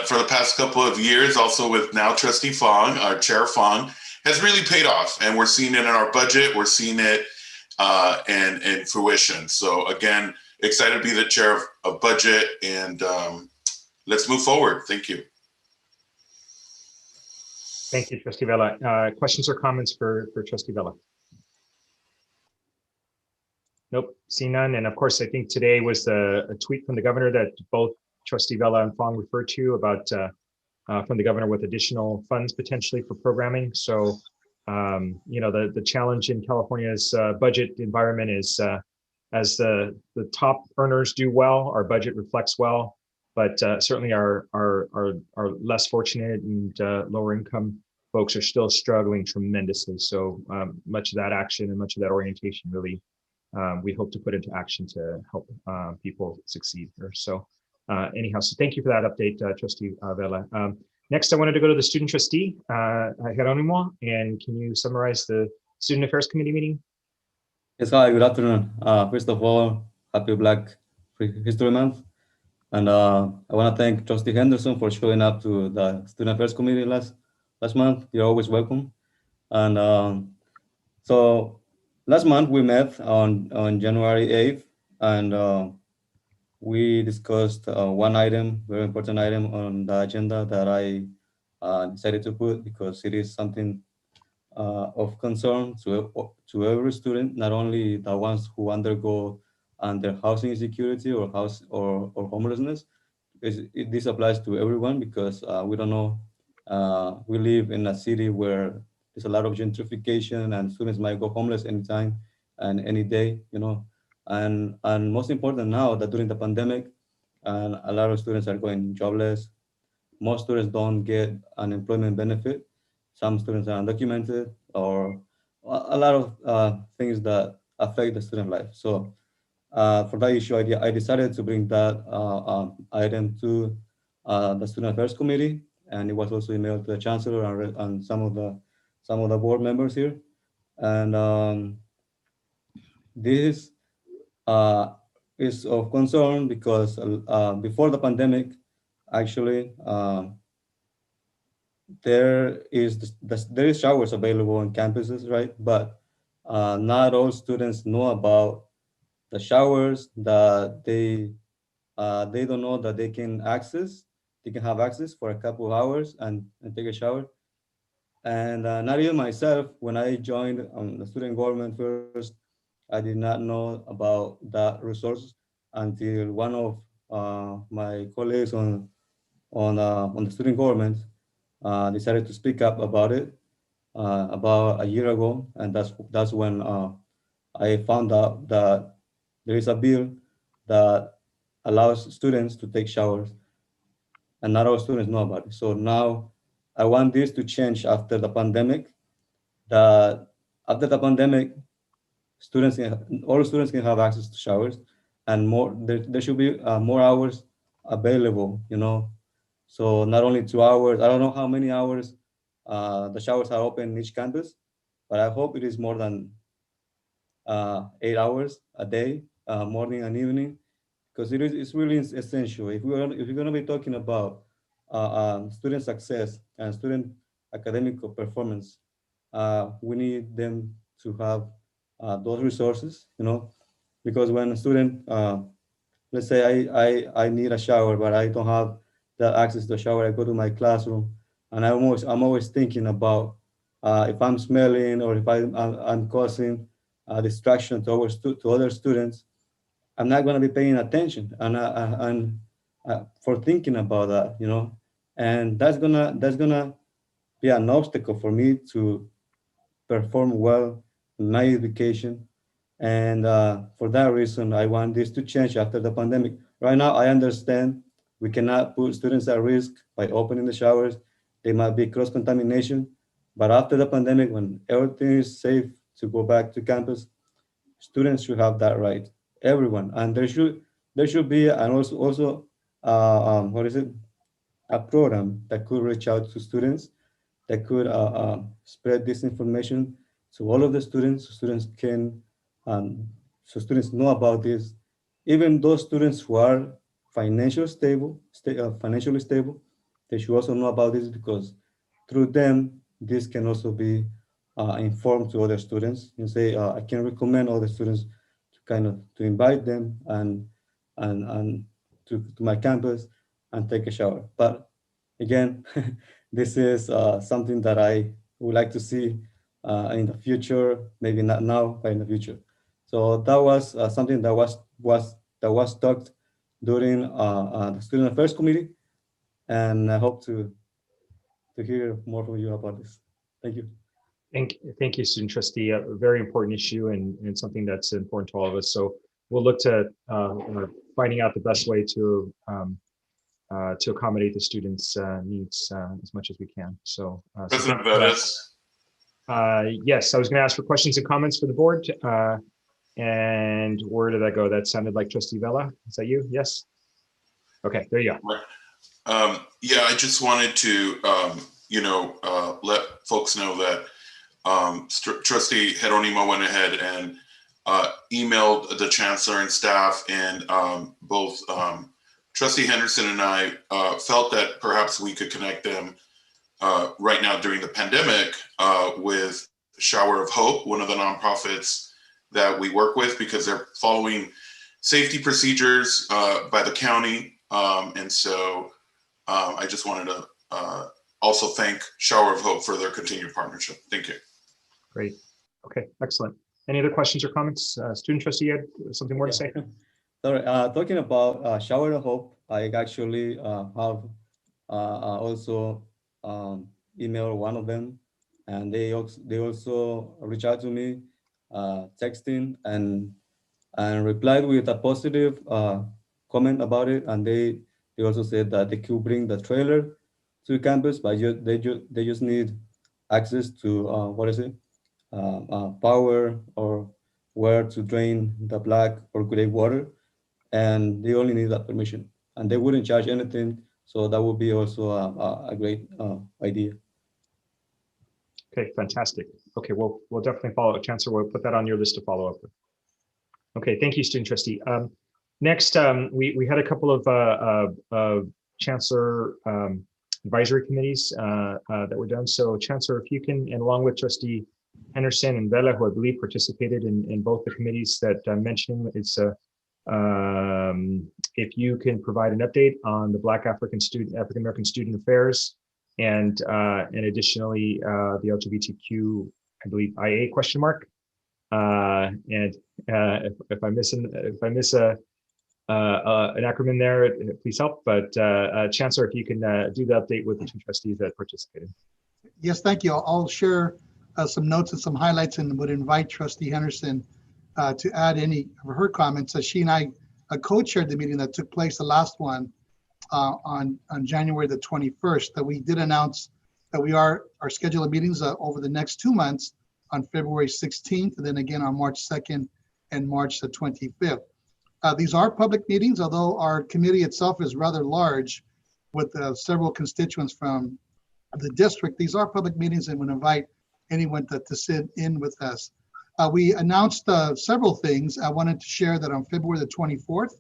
for the past couple of years, also with now Trustee Fong, our Chair Fong, has really paid off. And we're seeing it in our budget. We're seeing it in fruition. So again, excited to be the Chair of Budget, and let's move forward. Thank you. Thank you, Trustee Vela. Questions or comments for Trustee Vela? Nope, see none. And of course, I think today was a tweet from the governor that both Trustee Vela and Fong referred to about from the governor with additional funds potentially for programming. So, the challenge in California's budget environment is as the top earners do well, our budget reflects well, but certainly our less fortunate and lower income folks are still struggling tremendously. So much of that action and much of that orientation really we hope to put into action to help people succeed here. So anyhow, so thank you for that update, Trustee Vela. Next, I wanted to go to the student trustee, Geronimo, and can you summarize the Student Affairs Committee meeting? Yes, hi, good afternoon. First of all, happy Black History Month. And I want to thank Trustee Henderson for showing up to the Student Affairs Committee last month. You're always welcome. And so last month we met on January 8th, and we discussed one item, very important item on the agenda that I decided to put because it is something of concern to every student, not only the ones who undergo under housing insecurity or homelessness. This applies to everyone because we don't know. We live in a city where there's a lot of gentrification, and students might go homeless anytime and any day, you know. And most important now that during the pandemic, and a lot of students are going jobless. Most students don't get unemployment benefit. Some students are undocumented, or a lot of things that affect the student life. So for that issue, I decided to bring that item to the Student Affairs Committee, and it was also emailed to the Chancellor and some of the board members here. And this is of concern because before the pandemic, actually, there is showers available on campuses, right? But not all students know about the showers that they don't know that they can access. They can have access for a couple of hours and take a shower. And not even myself, when I joined the student government first, I did not know about that resource until one of my colleagues on the student government decided to speak up about it about a year ago, and that's when I found out that there is a bill that allows students to take showers, and not all students know about it. So now I want this to change after the pandemic. That after the pandemic, all students can have access to showers, and more. There should be more hours available. You know, so not only 2 hours. I don't know how many hours the showers are open in each campus, but I hope it is more than 8 hours a day, morning and evening, because it's really essential. If you're going to be talking about student success and student academic performance, we need them to have those resources, you know, because when a student, let's say I need a shower, but I don't have the access to a shower, I go to my classroom, and I'm always thinking about if I'm smelling or if I'm causing a distraction to other students, I'm not going to be paying attention and for thinking about that, you know, and that's gonna be an obstacle for me to perform well in my education. And for that reason, I want this to change after the pandemic. Right now, I understand we cannot put students at risk by opening the showers. There might be cross-contamination. But after the pandemic, when everything is safe to go back to campus, students should have that right. Everyone. And there should be, and also what is it? A program that could reach out to students, that could spread this information to all of the students, so students can, so students know about this. Even those students who are financially stable, they should also know about this, because through them, this can also be informed to other students, and say, I can recommend other students to invite them and to my campus and take a shower. But again, this is something that I would like to see in the future, maybe not now, but in the future. So that was something that was talked during the Student Affairs Committee, and I hope to hear more from you about this. Thank you. Thank you, student trustee. A very important issue and something that's important to all of us. So we'll look to finding out the best way to accommodate the students' needs as much as we can. So, President Vettis. Yes, I was going to ask for questions and comments for the board. And where did that go? That sounded like Trustee Vela. Is that you? Yes. Okay, there you go. Yeah, I just wanted to, let folks know that Trustee Geronimo went ahead and emailed the Chancellor and staff, and both Trustee Henderson and I felt that perhaps we could connect them right now during the pandemic with Shower of Hope, one of the nonprofits that we work with, because they're following safety procedures by the county. And so I just wanted to also thank Shower of Hope for their continued partnership. Thank you. Great. Okay, excellent. Any other questions or comments? Student trustee Ed, something more to say? Sorry, talking about Shower of Hope, I actually have also emailed one of them, and they also reached out to me, texting and replied with a positive comment about it. And they also said that they could bring the trailer to campus, but they just need access to power or where to drain the black or gray water, and they only need that permission, and they wouldn't charge anything. So that would be also a great idea. Okay, fantastic. Okay, we'll definitely follow up. Chancellor, we'll put that on your list to follow up with. Okay, thank you, student trustee. Next, we had a couple of Chancellor advisory committees that were done. So Chancellor, if you can, and along with Trustee Henderson and Vela, who I believe participated in both the committees that I'm mentioning, it's if you can provide an update on the Black African American Student Affairs, and additionally the LGBTQ, I believe IA question mark. And if I miss an acronym there, please help. But Chancellor, if you can do the update with the two trustees that participated. Yes, thank you. I'll share some notes and some highlights, and would invite Trustee Henderson to add any of her comments. She and I co-chaired the meeting that took place, the last one, on January the 21st. That we did announce that our schedule of meetings over the next 2 months on February 16th, and then again on March 2nd and March the 25th. These are public meetings, although our committee itself is rather large with several constituents from the district. These are public meetings and would invite anyone to sit in with us. We announced several things. I wanted to share that on February the 24th,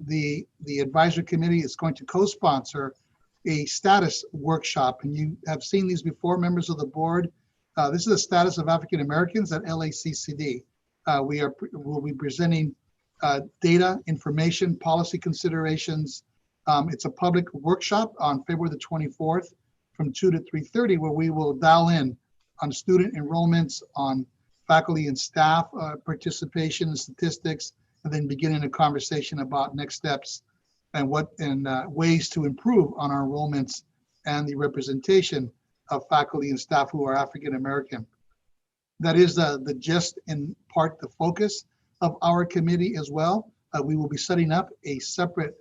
the advisory committee is going to co-sponsor a status workshop. And you have seen these before, members of the board. This is the status of African Americans at LACCD. We'll be presenting data, information, policy considerations. It's a public workshop on February the 24th from 2 to 3:30, where we will dial in on student enrollments, on faculty and staff participation and statistics, and then beginning a conversation about next steps and ways to improve on our enrollments and the representation of faculty and staff who are African American. That is the gist, in part, the focus of our committee as well. We will be setting up a separate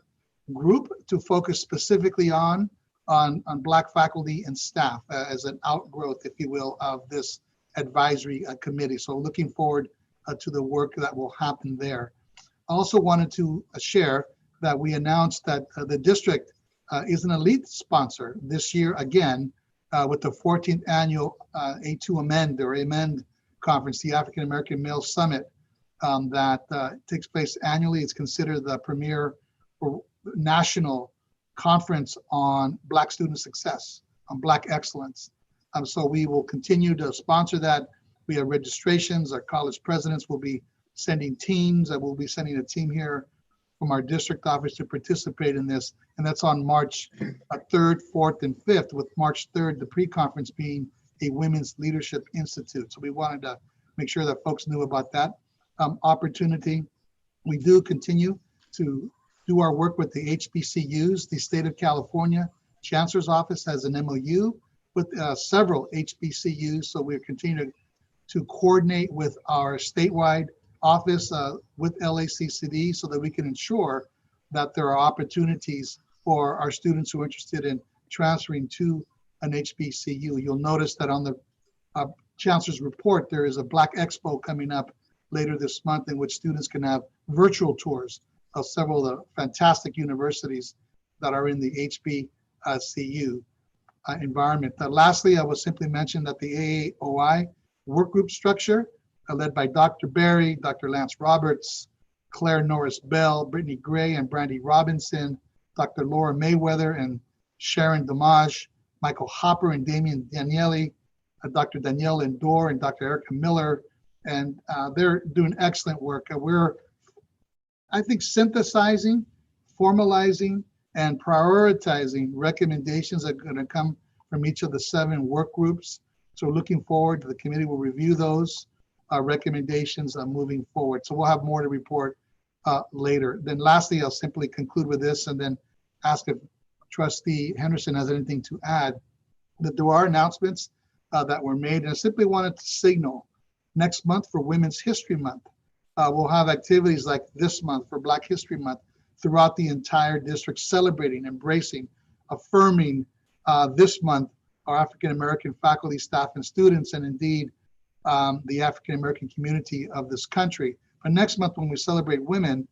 group to focus specifically on Black faculty and staff as an outgrowth, if you will, of this advisory committee. So looking forward to the work that will happen there. I also wanted to share that we announced that the district is an elite sponsor this year again with the 14th annual A2 Amend conference, the African American Male Summit that takes place annually. It's considered the premier national conference on Black student success, on Black excellence. So we will continue to sponsor that. We have registrations. Our college presidents will be sending teams. I will be sending a team here from our district office to participate in this. And that's on March 3rd, 4th, and 5th, with March 3rd, the pre-conference being a Women's Leadership Institute. So we wanted to make sure that folks knew about that opportunity. We do continue to do our work with the HBCUs. The state of California Chancellor's Office has an MOU with several HBCUs. So we're continuing to coordinate with our statewide office with LACCD so that we can ensure that there are opportunities for our students who are interested in transferring to an HBCU. You'll notice that on the Chancellor's report, there is a Black Expo coming up later this month in which students can have virtual tours of several of the fantastic universities that are in the HBCU environment. Lastly, I will simply mention that the AAOI work group structure led by Dr. Berry, Dr. Lance Roberts, Claire Norris Bell, Brittany Gray, and Brandy Robinson, Dr. Laura Mayweather and Sharon Damage, Michael Hopper and Damian Daniele, Dr. Danielle Lindor and Dr. Erica Miller, and they're doing excellent work. We're, I think, synthesizing, formalizing, and prioritizing recommendations that are going to come from each of the 7 work groups. So looking forward to the committee will review those recommendations moving forward. So we'll have more to report later. Then lastly, I'll simply conclude with this and then ask if Trustee Henderson has anything to add. That there are announcements that were made, and I simply wanted to signal next month for Women's History Month. We'll have activities like this month for Black History Month throughout the entire district, celebrating, embracing, affirming this month our African American faculty, staff, and students, and indeed the African American community of this country. But next month, when we celebrate women,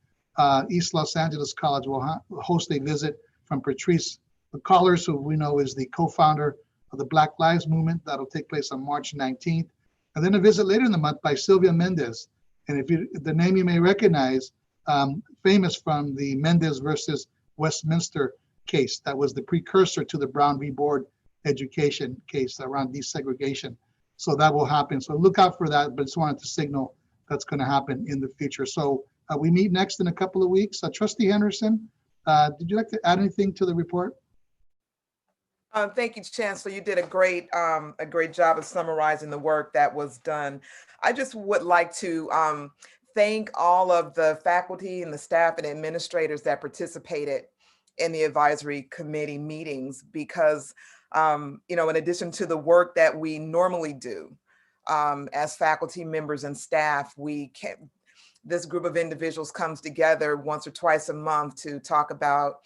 East Los Angeles College will host a visit from Patrice McCullers, who we know is the co-founder of the Black Lives Movement. That'll take place on March 19th. And then a visit later in the month by Sylvia Mendez. And if you, the name you may recognize, famous from the Mendez versus Westminster case. That was the precursor to the Brown v. Board education case around desegregation. So that will happen. So look out for that, but just wanted to signal that's going to happen in the future. So we meet next in a couple of weeks. Trustee Henderson, did you like to add anything to the report? Thank you, Chancellor. You did a great job of summarizing the work that was done. I just would like to thank all of the faculty and the staff and administrators that participated in the advisory committee meetings, because you know, in addition to the work that we normally do as faculty members and staff, this group of individuals comes together once or twice a month to talk about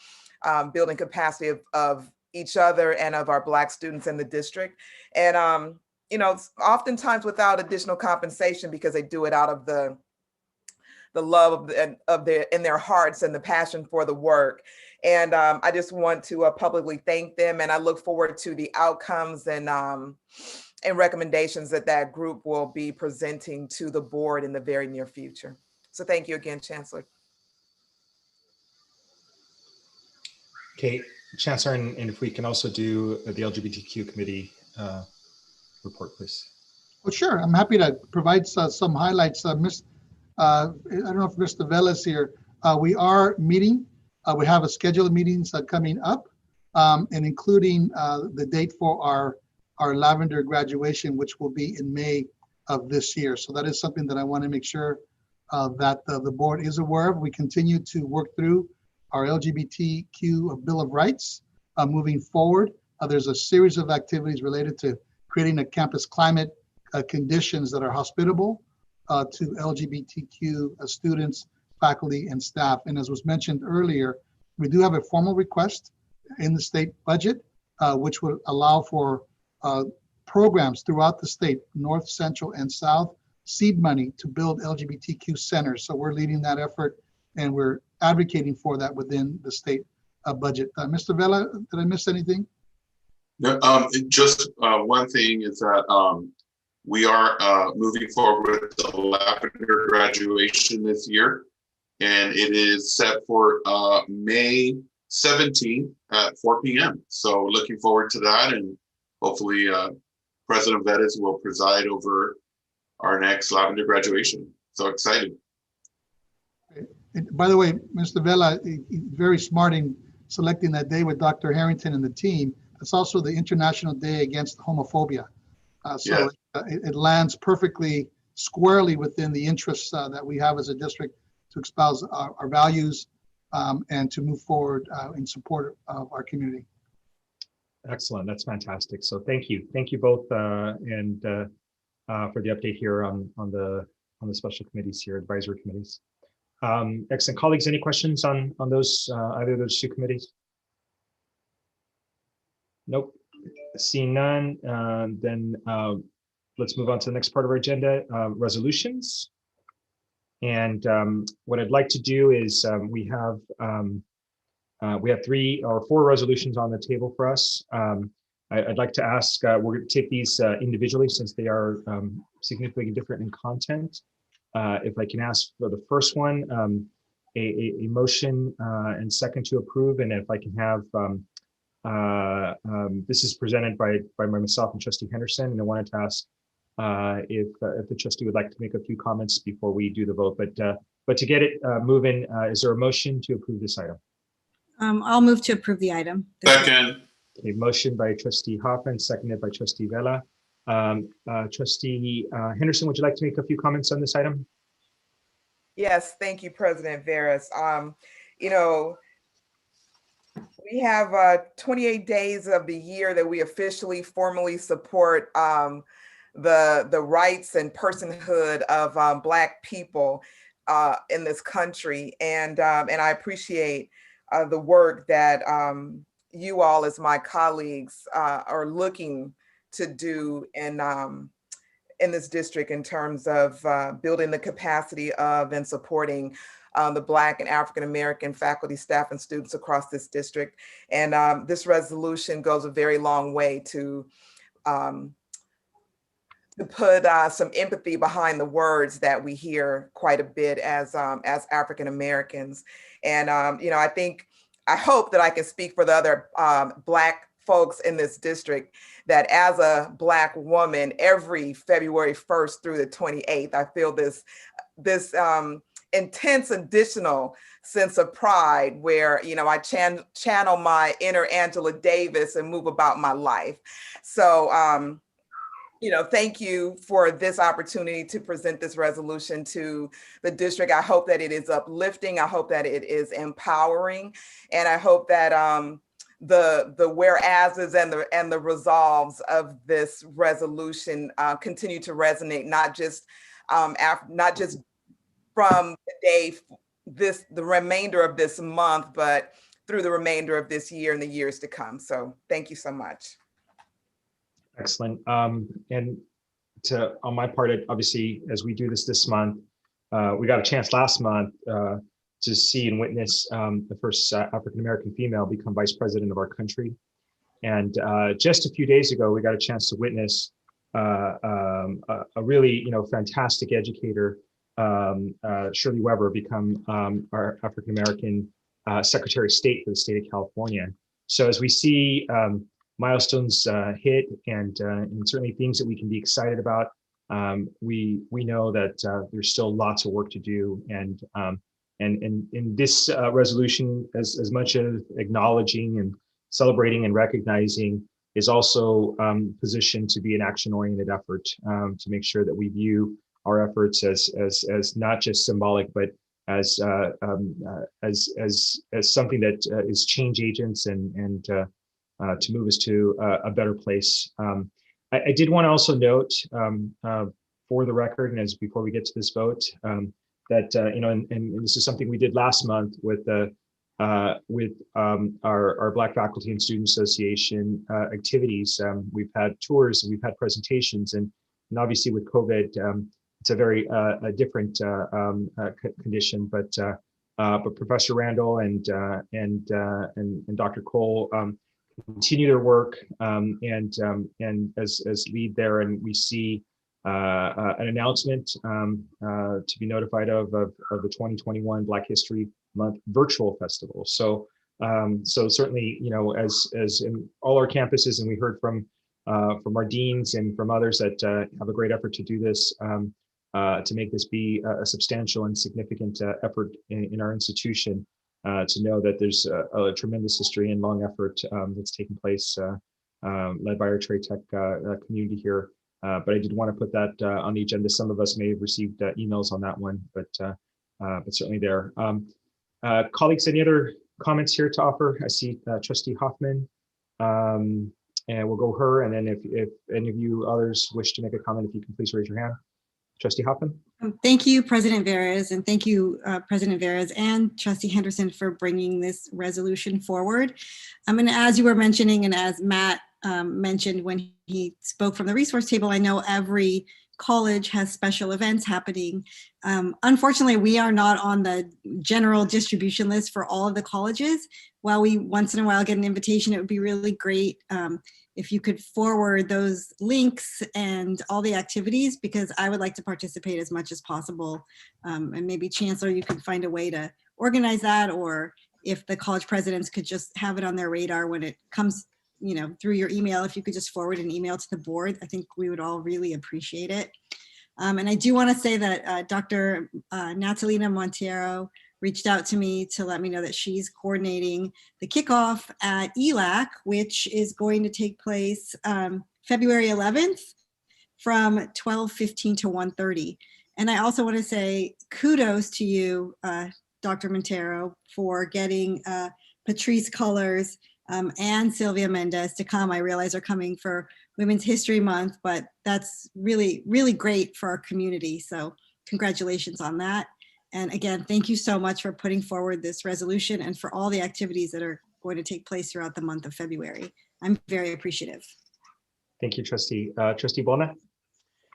building capacity of each other and of our Black students in the district. And, you know, oftentimes without additional compensation, because they do it out of the love in their hearts and the passion for the work. And I just want to publicly thank them, and I look forward to the outcomes and recommendations that group will be presenting to the board in the very near future. So thank you again, Chancellor. Okay, Chancellor, and if we can also do the LGBTQ committee report, please. Well, sure. I'm happy to provide some highlights. I don't know if Mr. Vela is here. We are meeting. We have a schedule of meetings coming up, and including the date for our Lavender graduation, which will be in May of this year. So that is something that I want to make sure that the board is aware of. We continue to work through our LGBTQ Bill of Rights moving forward. There's a series of activities related to creating a campus climate conditions that are hospitable to LGBTQ students, faculty, and staff. And as was mentioned earlier, we do have a formal request in the state budget, which would allow for programs throughout the state, North, Central, and South, seed money to build LGBTQ centers. So we're leading that effort, and we're advocating for that within the state budget. Mr. Vela, did I miss anything? No, just one thing is that we are moving forward with the Lavender graduation this year, and it is set for May 17th at 4 p.m. So looking forward to that, and hopefully President Vettis will preside over our next Lavender graduation. So excited. And by the way, Mr. Vela, very smart in selecting that day with Dr. Harrington and the team. It's also the International Day Against Homophobia. So it lands perfectly squarely within the interests that we have as a district to espouse our values and to move forward in support of our community. Excellent, that's fantastic. So thank you both, and for the update here on the special committees here, advisory committees. Excellent, colleagues. Any questions on those either of those two committees? Nope. Seeing none, then let's move on to the next part of our agenda, resolutions. And what I'd like to do is we have We have 3 or 4 resolutions on the table for us. I'd like to ask, we're going to take these individually since they are significantly different in content. If I can ask for the first one, a motion and second to approve, and if I can have, this is presented by myself and Trustee Henderson, and I wanted to ask if the trustee would like to make a few comments before we do the vote. But to get it moving, is there a motion to approve this item? I'll move to approve the item. Second. A motion by Trustee Hoffman, seconded by Trustee Vela. Trustee Henderson, would you like to make a few comments on this item? Yes, thank you, President Veras. You know, we have 28 days of the year that we officially formally support the rights and personhood of Black people in this country, and I appreciate the work that you all, as my colleagues, are looking to do in this district in terms of building the capacity of and supporting the Black and African American faculty, staff, and students across this district. And this resolution goes a very long way to put some empathy behind the words that we hear quite a bit as African Americans. And you know, I hope that I can speak for the other Black folks in this district, that as a Black woman, every February 1st through the 28th, I feel this intense additional sense of pride where, you know, I channel my inner Angela Davis and move about my life. So, you know, thank you for this opportunity to present this resolution to the district. I hope that it is uplifting. I hope that it is empowering. And I hope that the whereases and the resolves of this resolution continue to resonate, not just from the day, the remainder of this month, but through the remainder of this year and the years to come. So thank you so much. Excellent. And on my part, obviously, as we do this month, we got a chance last month to see and witness the first African-American female become vice president of our country. And just a few days ago, we got a chance to witness a really, you know, fantastic educator, Shirley Weber, become our African-American Secretary of State for the state of California. So as we see milestones hit and certainly things that we can be excited about, we know that there's still lots of work to do. And in this resolution, as much as acknowledging and celebrating and recognizing, is also positioned to be an action-oriented effort to make sure that we view our efforts as not just symbolic, but as something that is change agents and to move us to a better place. I did want to also note, for the record, and as before we get to this vote, that you know, and this is something we did last month with our Black Faculty and Student Association activities. We've had tours and we've had presentations, and obviously with COVID, it's a very different condition. But Professor Randall and Dr. Cole continue their work and as lead there, and we see an announcement to be notified of the 2021 Black History Month virtual festival. So certainly, you know, as in all our campuses, and we heard from our deans and from others that have a great effort to do this, to make this be a substantial and significant effort in our institution. To know that there's a tremendous history and long effort that's taking place, led by our trade tech community here. But I did want to put that on the agenda. Some of us may have received emails on that one, but certainly there. Colleagues, any other comments here to offer? I see Trustee Hoffman, and we'll go her. And then if any of you others wish to make a comment, if you can please raise your hand. Trustee Hoffman. Thank you, President Veras, and thank you, President Veras and Trustee Henderson for bringing this resolution forward. And as you were mentioning, and as Matt mentioned when he spoke from the resource table, I know every college has special events happening. Unfortunately, we are not on the general distribution list for all of the colleges. While we once in a while get an invitation, it would be really great if you could forward those links and all the activities, because I would like to participate as much as possible. And maybe Chancellor, you could find a way to organize that, or if the college presidents could just have it on their radar when it comes, you know, through your email, if you could just forward an email to the board, I think we would all really appreciate it. And I do want to say that Dr. Natalina Monteiro reached out to me to let me know that she's coordinating the kickoff at LACC, which is going to take place February 11th from 12:15 to 1:30. And I also want to say kudos to you, Dr. Montero, for getting Patrice Cullors and Sylvia Mendez to come. I realize are coming for Women's History Month, but that's really, really great for our community. So congratulations on that. And again, thank you so much for putting forward this resolution and for all the activities that are going to take place throughout the month of February. I'm very appreciative. Thank you, Trustee. Trustee Bona?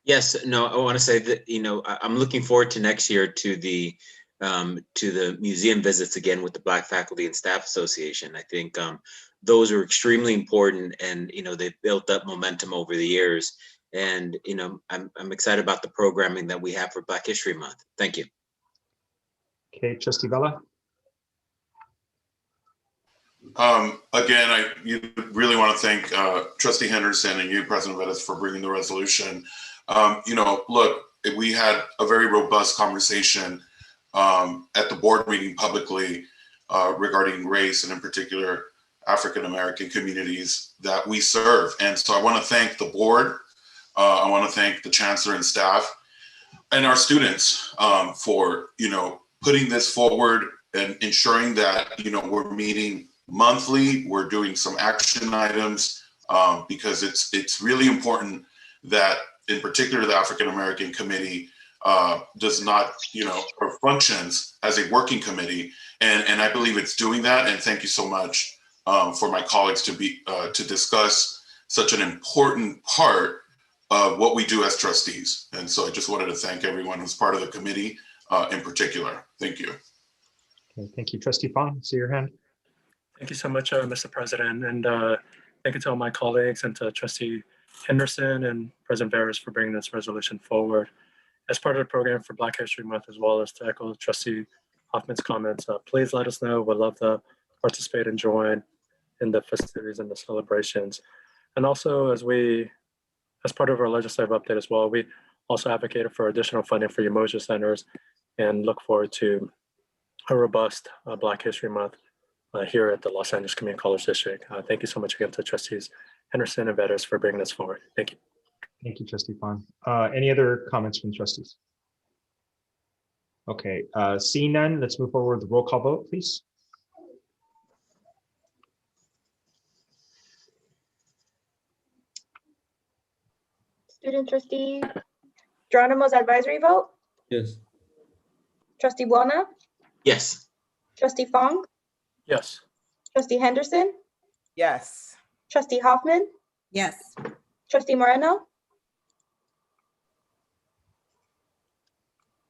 Yes, no, I want to say that, you know, I'm looking forward to next year to the museum visits again with the Black Faculty and Staff Association. I think those are extremely important, and, you know, they've built up momentum over the years. And, you know, I'm excited about the programming that we have for Black History Month. Thank you. Okay, Trustee Vella? Again, I really want to thank Trustee Henderson and you, President Vettis, for bringing the resolution. You know, look, we had a very robust conversation at the board meeting publicly regarding race, and in particular, African-American communities that we serve. And so I want to thank the board. I want to thank the Chancellor and staff and our students for, you know, putting this forward and ensuring that, you know, we're meeting monthly, we're doing some action items, because it's really important that, in particular, the African American Committee does not, you know, or functions as a working committee, and I believe it's doing that. And thank you so much for my colleagues to discuss such an important part of what we do as trustees. And so I just wanted to thank everyone who's part of the committee in particular. Thank you. Okay, thank you, Trustee Fong. See your hand. Thank you so much, Mr. President, and thank you to all my colleagues and to Trustee Henderson and President Veras for bringing this resolution forward as part of the program for Black History Month, as well as to echo Trustee Hoffman's comments. Please let us know. We'd love to participate and join in the festivities and the celebrations. And also, as part of our legislative update as well, we also advocated for additional funding for Umoja centers and look forward to a robust Black History Month here at the Los Angeles Community College District. Thank you so much again to Trustees Henderson and Vetters for bringing this forward. Thank you. Thank you, Trustee Fong. Any other comments from trustees? Okay, seeing none, let's move forward with the roll call vote, please. Student Trustee Geronimo's advisory vote? Yes. Trustee Buona? Yes. Trustee Fong? Yes. Trustee Henderson? Yes. Trustee Hoffman? Yes. Trustee Moreno?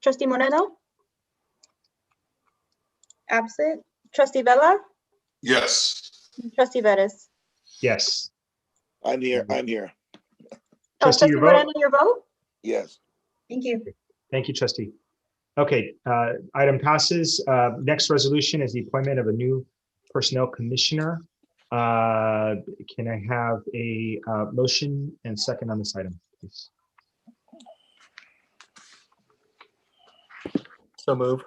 Trustee Moreno? Absent. Trustee Vella? Yes. Trustee Vettis? Yes. I'm here. I'm here. Trustee, your vote? Moreno, your vote? Yes. Thank you. Thank you, Trustee. Okay, item passes. Next resolution is the appointment of a new personnel commissioner. Can I have a motion and second on this item, please? So move.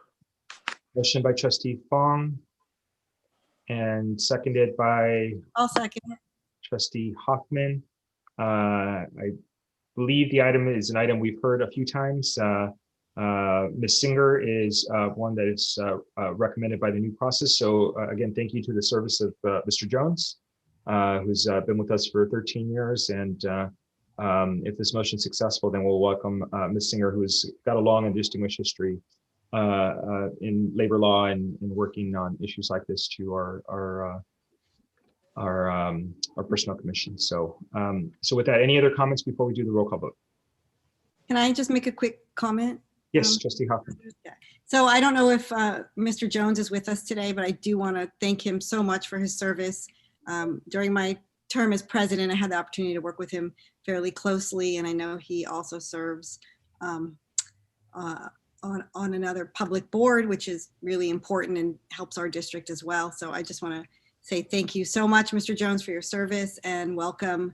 Motion by Trustee Fong and seconded by I'll second it. Trustee Hoffman. I believe the item is an item we've heard a few times. Ms. Singer is one that is recommended by the new process. So again, thank you to the service of Mr. Jones, who's been with us for 13 years. And if this motion is successful, then we'll welcome Ms. Singer, who's got a long and distinguished history in labor law and working on issues like this to our personnel commission. So, so with that, any other comments before we do the roll call vote? Can I just make a quick comment? Yes, Trustee Hoffman. So I don't know if Mr. Jones is with us today, but I do want to thank him so much for his service. During my term as president, I had the opportunity to work with him fairly closely, and I know he also serves on another public board, which is really important and helps our district as well. So I just want to say thank you so much, Mr. Jones, for your service, and welcome,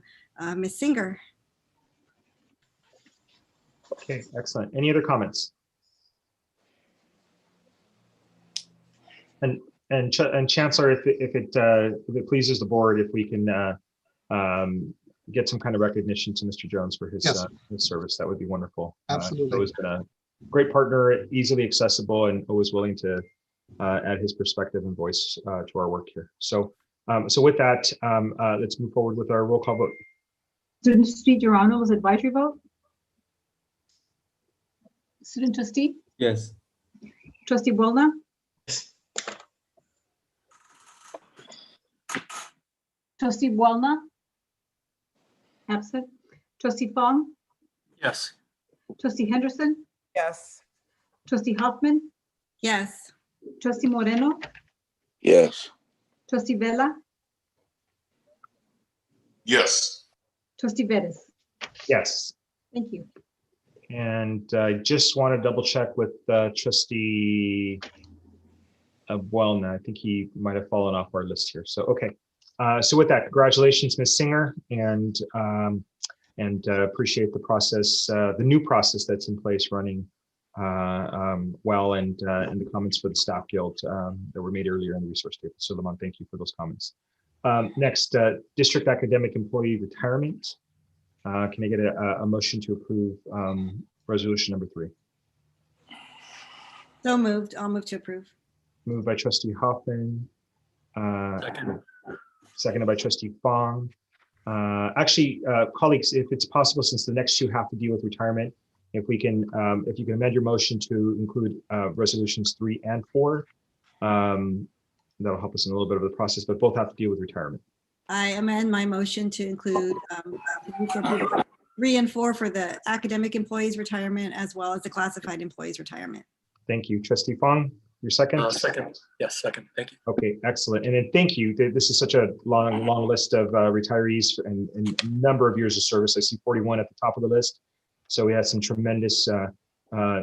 Ms. Singer. Okay, excellent. Any other comments? And Chancellor, if it pleases the board, if we can get some kind of recognition to Mr. Jones for his, Yes. his service, that would be wonderful. Absolutely. He's always been a great partner, easily accessible, and always willing to add his perspective and voice to our work here. So, so with that, let's move forward with our roll call vote. Student trustee Geronimo's advisory vote? Student trustee? Yes. Trustee Boulna? Trustee Boulna? Absent. Trustee Fong? Yes. Trustee Henderson? Yes. Trustee Hoffman? Yes. Trustee Moreno? Yes. Trustee Vela? Yes. Trustee Vettis? Yes. Thank you. And I just want to double check with Trustee Buelna. I think he might have fallen off our list here. So, okay. So with that, congratulations, Ms. Singer, and appreciate the process, the new process that's in place running well, and the comments for the staff guild that were made earlier in the resource table. So Lamont, thank you for those comments. Next, district academic employee retirement. Can I get a motion to approve resolution number 3? So moved. I'll move to approve. Moved by Trustee Hoffman. Second. Seconded by Trustee Fong. Actually, colleagues, if it's possible, since the next 2 have to deal with retirement, if we can, if you can amend your motion to include resolutions 3 and 4, that'll help us in a little bit of the process, but both have to deal with retirement. I amend my motion to include 3 and 4 for the academic employees retirement, as well as the classified employees retirement. Thank you. Trustee Fong, your second? Second. Yes, second. Thank you. Okay, excellent. And then thank you. This is such a long list of retirees and a number of years of service. I see 41 at the top of the list. So we have some tremendous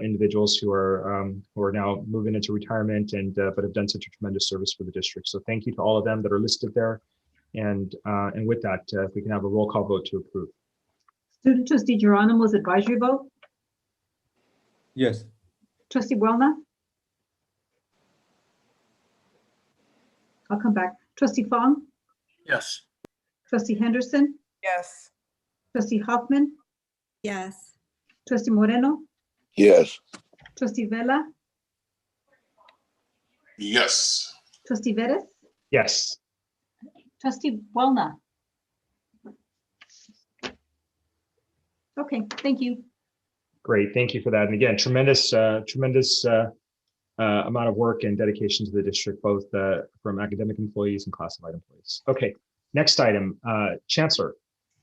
individuals who are now moving into retirement and but have done such a tremendous service for the district. So thank you to all of them that are listed there. And with that, if we can have a roll call vote to approve. Student trustee Geronimo's advisory vote? Yes. Trustee Boulna? I'll come back. Trustee Fong? Yes. Trustee Henderson? Yes. Trustee Hoffman? Yes. Trustee Moreno? Yes. Trustee Vela? Yes. Trustee Vettis? Yes. Trustee Boulna? Okay, thank you. Great, thank you for that. And again, tremendous amount of work and dedication to the district, both from academic employees and classified employees. Okay, next item, Chancellor.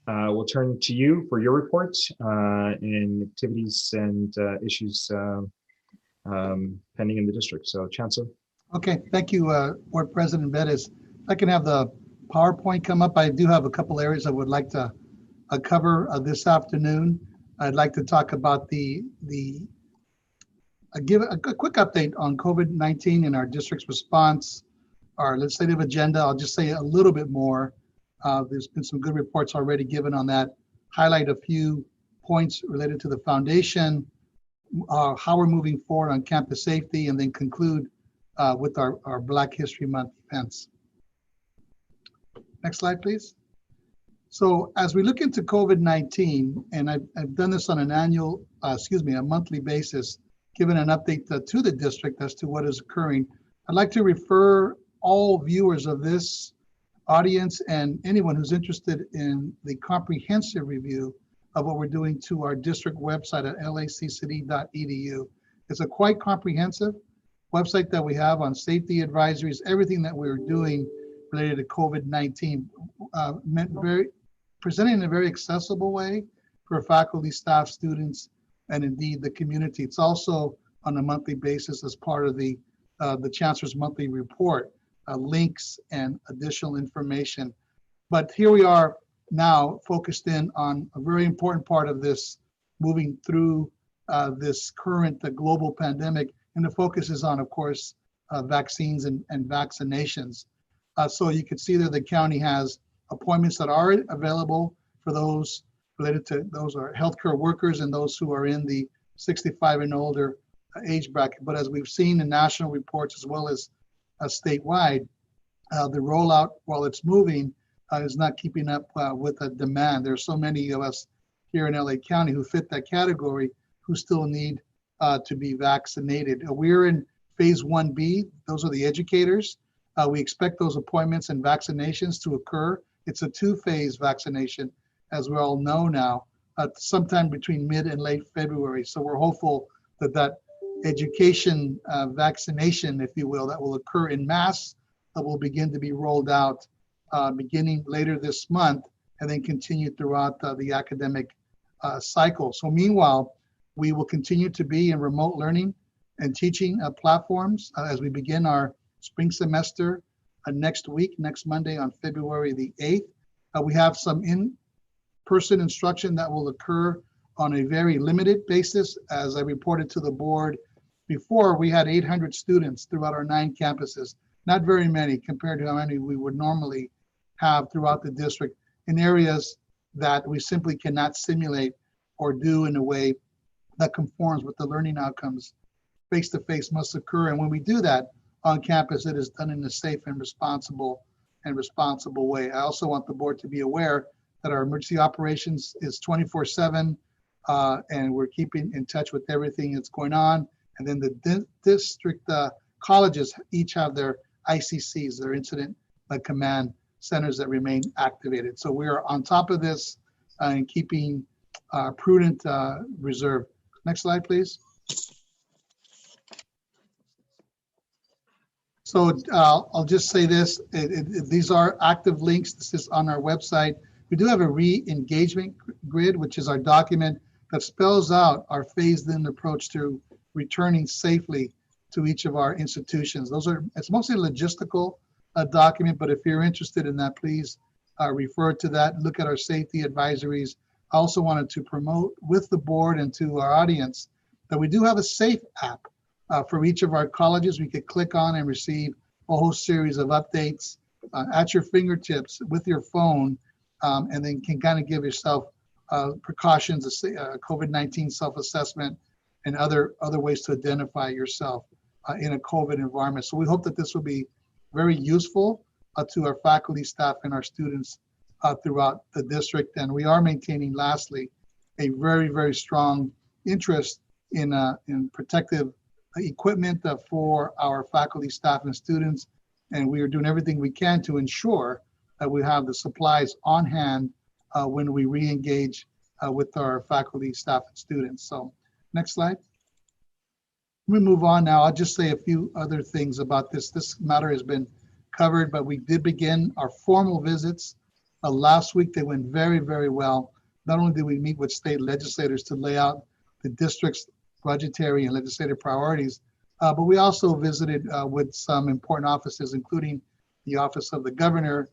We'll turn to you for your report in activities and issues pending in the district. So, Chancellor. Okay, thank you, Board President Vettis. I can have the PowerPoint come up. I do have a couple areas I would like to cover this afternoon. I'd like to talk about give a quick update on COVID-19 and our district's response, our legislative agenda. I'll just say a little bit more. There's been some good reports already given on that. Highlight a few points related to the foundation, how we're moving forward on campus safety, and then conclude with our Black History Month events. Next slide, please. So as we look into COVID-19, and I've done this on an a monthly basis, given an update to the district as to what is occurring, I'd like to refer all viewers of this audience and anyone who's interested in the comprehensive review of what we're doing to our district website at laccd.edu. It's a quite comprehensive website that we have on safety advisories, everything that we're doing related to COVID-19, presented in a very accessible way for faculty, staff, students, and indeed the community. It's also on a monthly basis as part of the Chancellor's monthly report, links and additional information. But here we are now focused in on a very important part of this, moving through this current global pandemic. And the focus is on, of course, vaccines and vaccinations. So you can see that the county has appointments that are available for those related to, those are healthcare workers and those who are in the 65 and older age bracket. But as we've seen in national reports as well as statewide, the rollout, while it's moving, is not keeping up with the demand. There's so many of us here in LA County who fit that category who still need to be vaccinated. We're in phase 1B. Those are the educators. We expect those appointments and vaccinations to occur. It's a 2-phase vaccination, as we all know now, sometime between mid and late February. So we're hopeful that that education vaccination, if you will, that will occur in mass, that will begin to be rolled out beginning later this month and then continue throughout the academic cycle. So meanwhile, we will continue to be in remote learning and teaching platforms as we begin our spring semester next week, next Monday on February the 8th. We have some in-person instruction that will occur on a very limited basis. As I reported to the board before, we had 800 students throughout our 9 campuses. Not very many compared to how many we would normally have throughout the district in areas that we simply cannot simulate or do in a way that conforms with the learning outcomes. Face-to-face must occur, and when we do that on campus, it is done in a safe and responsible way. I also want the board to be aware that our emergency operations is 24/7, and we're keeping in touch with everything that's going on. And then the district colleges each have their ICCs, their incident command centers that remain activated. So we are on top of this and keeping prudent reserve. Next slide, please. So I'll just say this, these are active links. This is on our website. We do have a re-engagement grid, which is our document that spells out our phased-in approach to returning safely to each of our institutions. It's mostly a logistical document, but if you're interested in that, please refer to that, look at our safety advisories. I also wanted to promote with the board and to our audience that we do have a safe app for each of our colleges. We could click on and receive a whole series of updates at your fingertips with your phone, and then can kind of give yourself precautions, COVID-19 self-assessment, and other ways to identify yourself in a COVID environment. So we hope that this will be very useful to our faculty, staff, and our students throughout the district. And we are maintaining, lastly, a very, very strong interest in protective equipment for our faculty, staff, and students. And we are doing everything we can to ensure that we have the supplies on hand when we re-engage with our faculty, staff, and students. So next slide. Let me move on now. I'll just say a few other things about this. This matter has been covered, but we did begin our formal visits. Last week, they went very, very well. Not only did we meet with state legislators to lay out the district's budgetary and legislative priorities, but we also visited with some important offices, including the Office of the Governor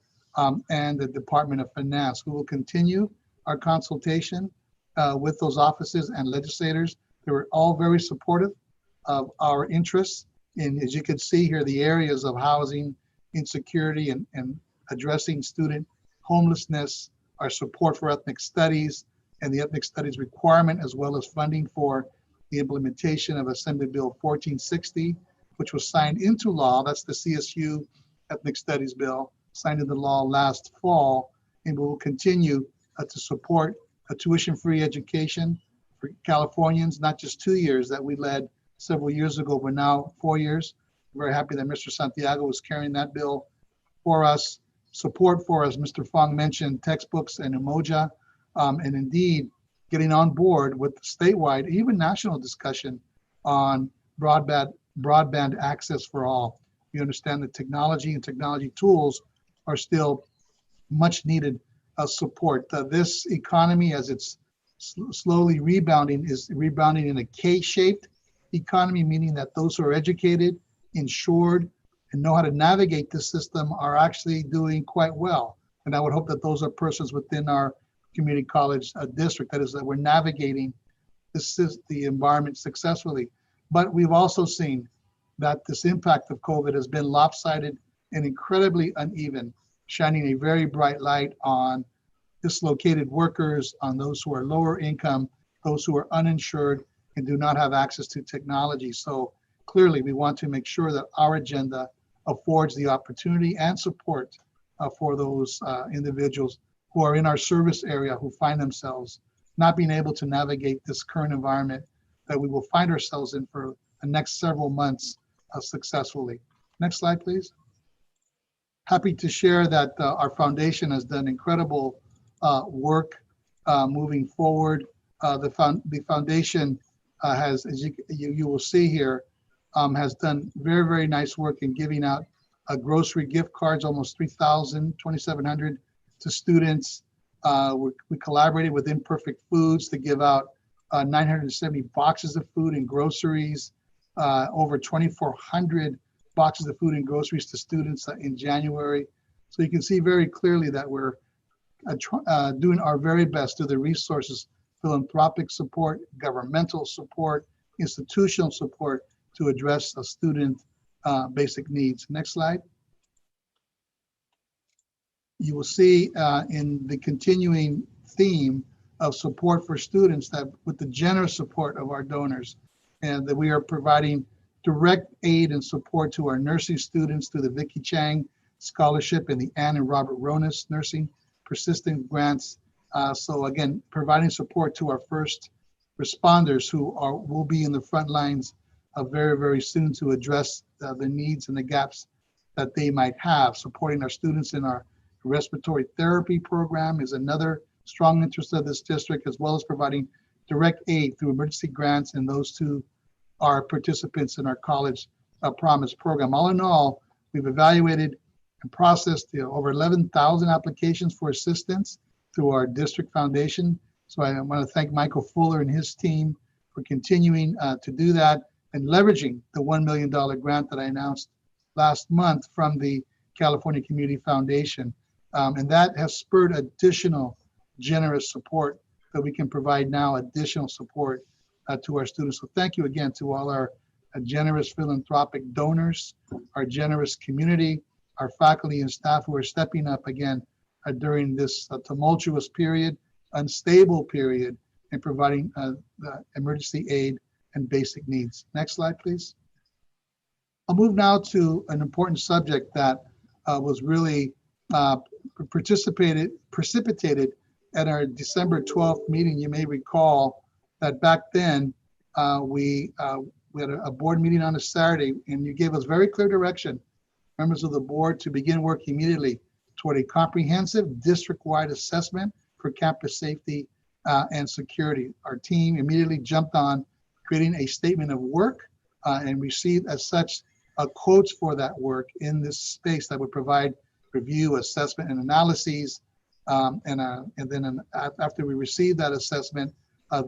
and the Department of Finance. We will continue our consultation with those offices and legislators. They were all very supportive of our interests in, as you can see here, the areas of housing insecurity and addressing student homelessness, our support for ethnic studies and the ethnic studies requirement, as well as funding for the implementation of Assembly Bill 1460, which was signed into law. That's the CSU Ethnic Studies Bill, signed into law last fall, and we will continue to support a tuition-free education for Californians, not just 2 years that we led several years ago, but now 4 years. We're very happy that Mr. Santiago was carrying that bill for us. Support for, as Mr. Fong mentioned, textbooks and Umoja, and indeed getting on board with the statewide, even national discussion on broadband access for all. We understand that technology and technology tools are still much needed support. This economy, as it's slowly rebounding is rebounding in a K-shaped economy, meaning that those who are educated, insured, and know how to navigate the system are actually doing quite well. And I would hope that those are persons within our community college district, that is, that we're navigating the environment successfully. But we've also seen that this impact of COVID has been lopsided and incredibly uneven, shining a very bright light on dislocated workers, on those who are lower income, those who are uninsured and do not have access to technology. So clearly we want to make sure that our agenda affords the opportunity and support for those individuals who are in our service area, who find themselves not being able to navigate this current environment that we will find ourselves in for the next several months successfully. Next slide, please. Happy to share that our foundation has done incredible work moving forward. The foundation has, as you will see here, has done very, very nice work in giving out grocery gift cards, almost 2,700 to students. We collaborated with Imperfect Foods to give out 970 boxes of food and groceries, over 2,400 boxes of food and groceries to students in January. So you can see very clearly that we're doing our very best through the resources, philanthropic support, governmental support, institutional support to address student basic needs. Next slide. You will see in the continuing theme of support for students that with the generous support of our donors, and that we are providing direct aid and support to our nursing students through the Vicky Chang Scholarship and the Ann and Robert Ronas Nursing Persistence Grants. So again, providing support to our first responders who will be in the front lines very, very soon to address the needs and the gaps that they might have. Supporting our students in our respiratory therapy program is another strong interest of this district, as well as providing direct aid through emergency grants, and those two are participants in our College Promise program. All in all, we've evaluated and processed over 11,000 applications for assistance through our district foundation. So I want to thank Michael Fuller and his team for continuing to do that and leveraging the $1 million grant that I announced last month from the California Community Foundation. And that has spurred additional generous support that we can provide now, additional support to our students. So thank you again to all our generous philanthropic donors, our generous community, our faculty and staff who are stepping up again during this tumultuous period, unstable period, and providing emergency aid and basic needs. Next slide, please. I'll move now to an important subject that was really precipitated at our December 12th meeting. You may recall that back then we had a board meeting on a Saturday, and you gave us very clear direction, members of the board, to begin work immediately toward a comprehensive district-wide assessment for campus safety and security. Our team immediately jumped on creating a statement of work and received as such quotes for that work in this space that would provide review, assessment, and analyses. And then after we received that assessment,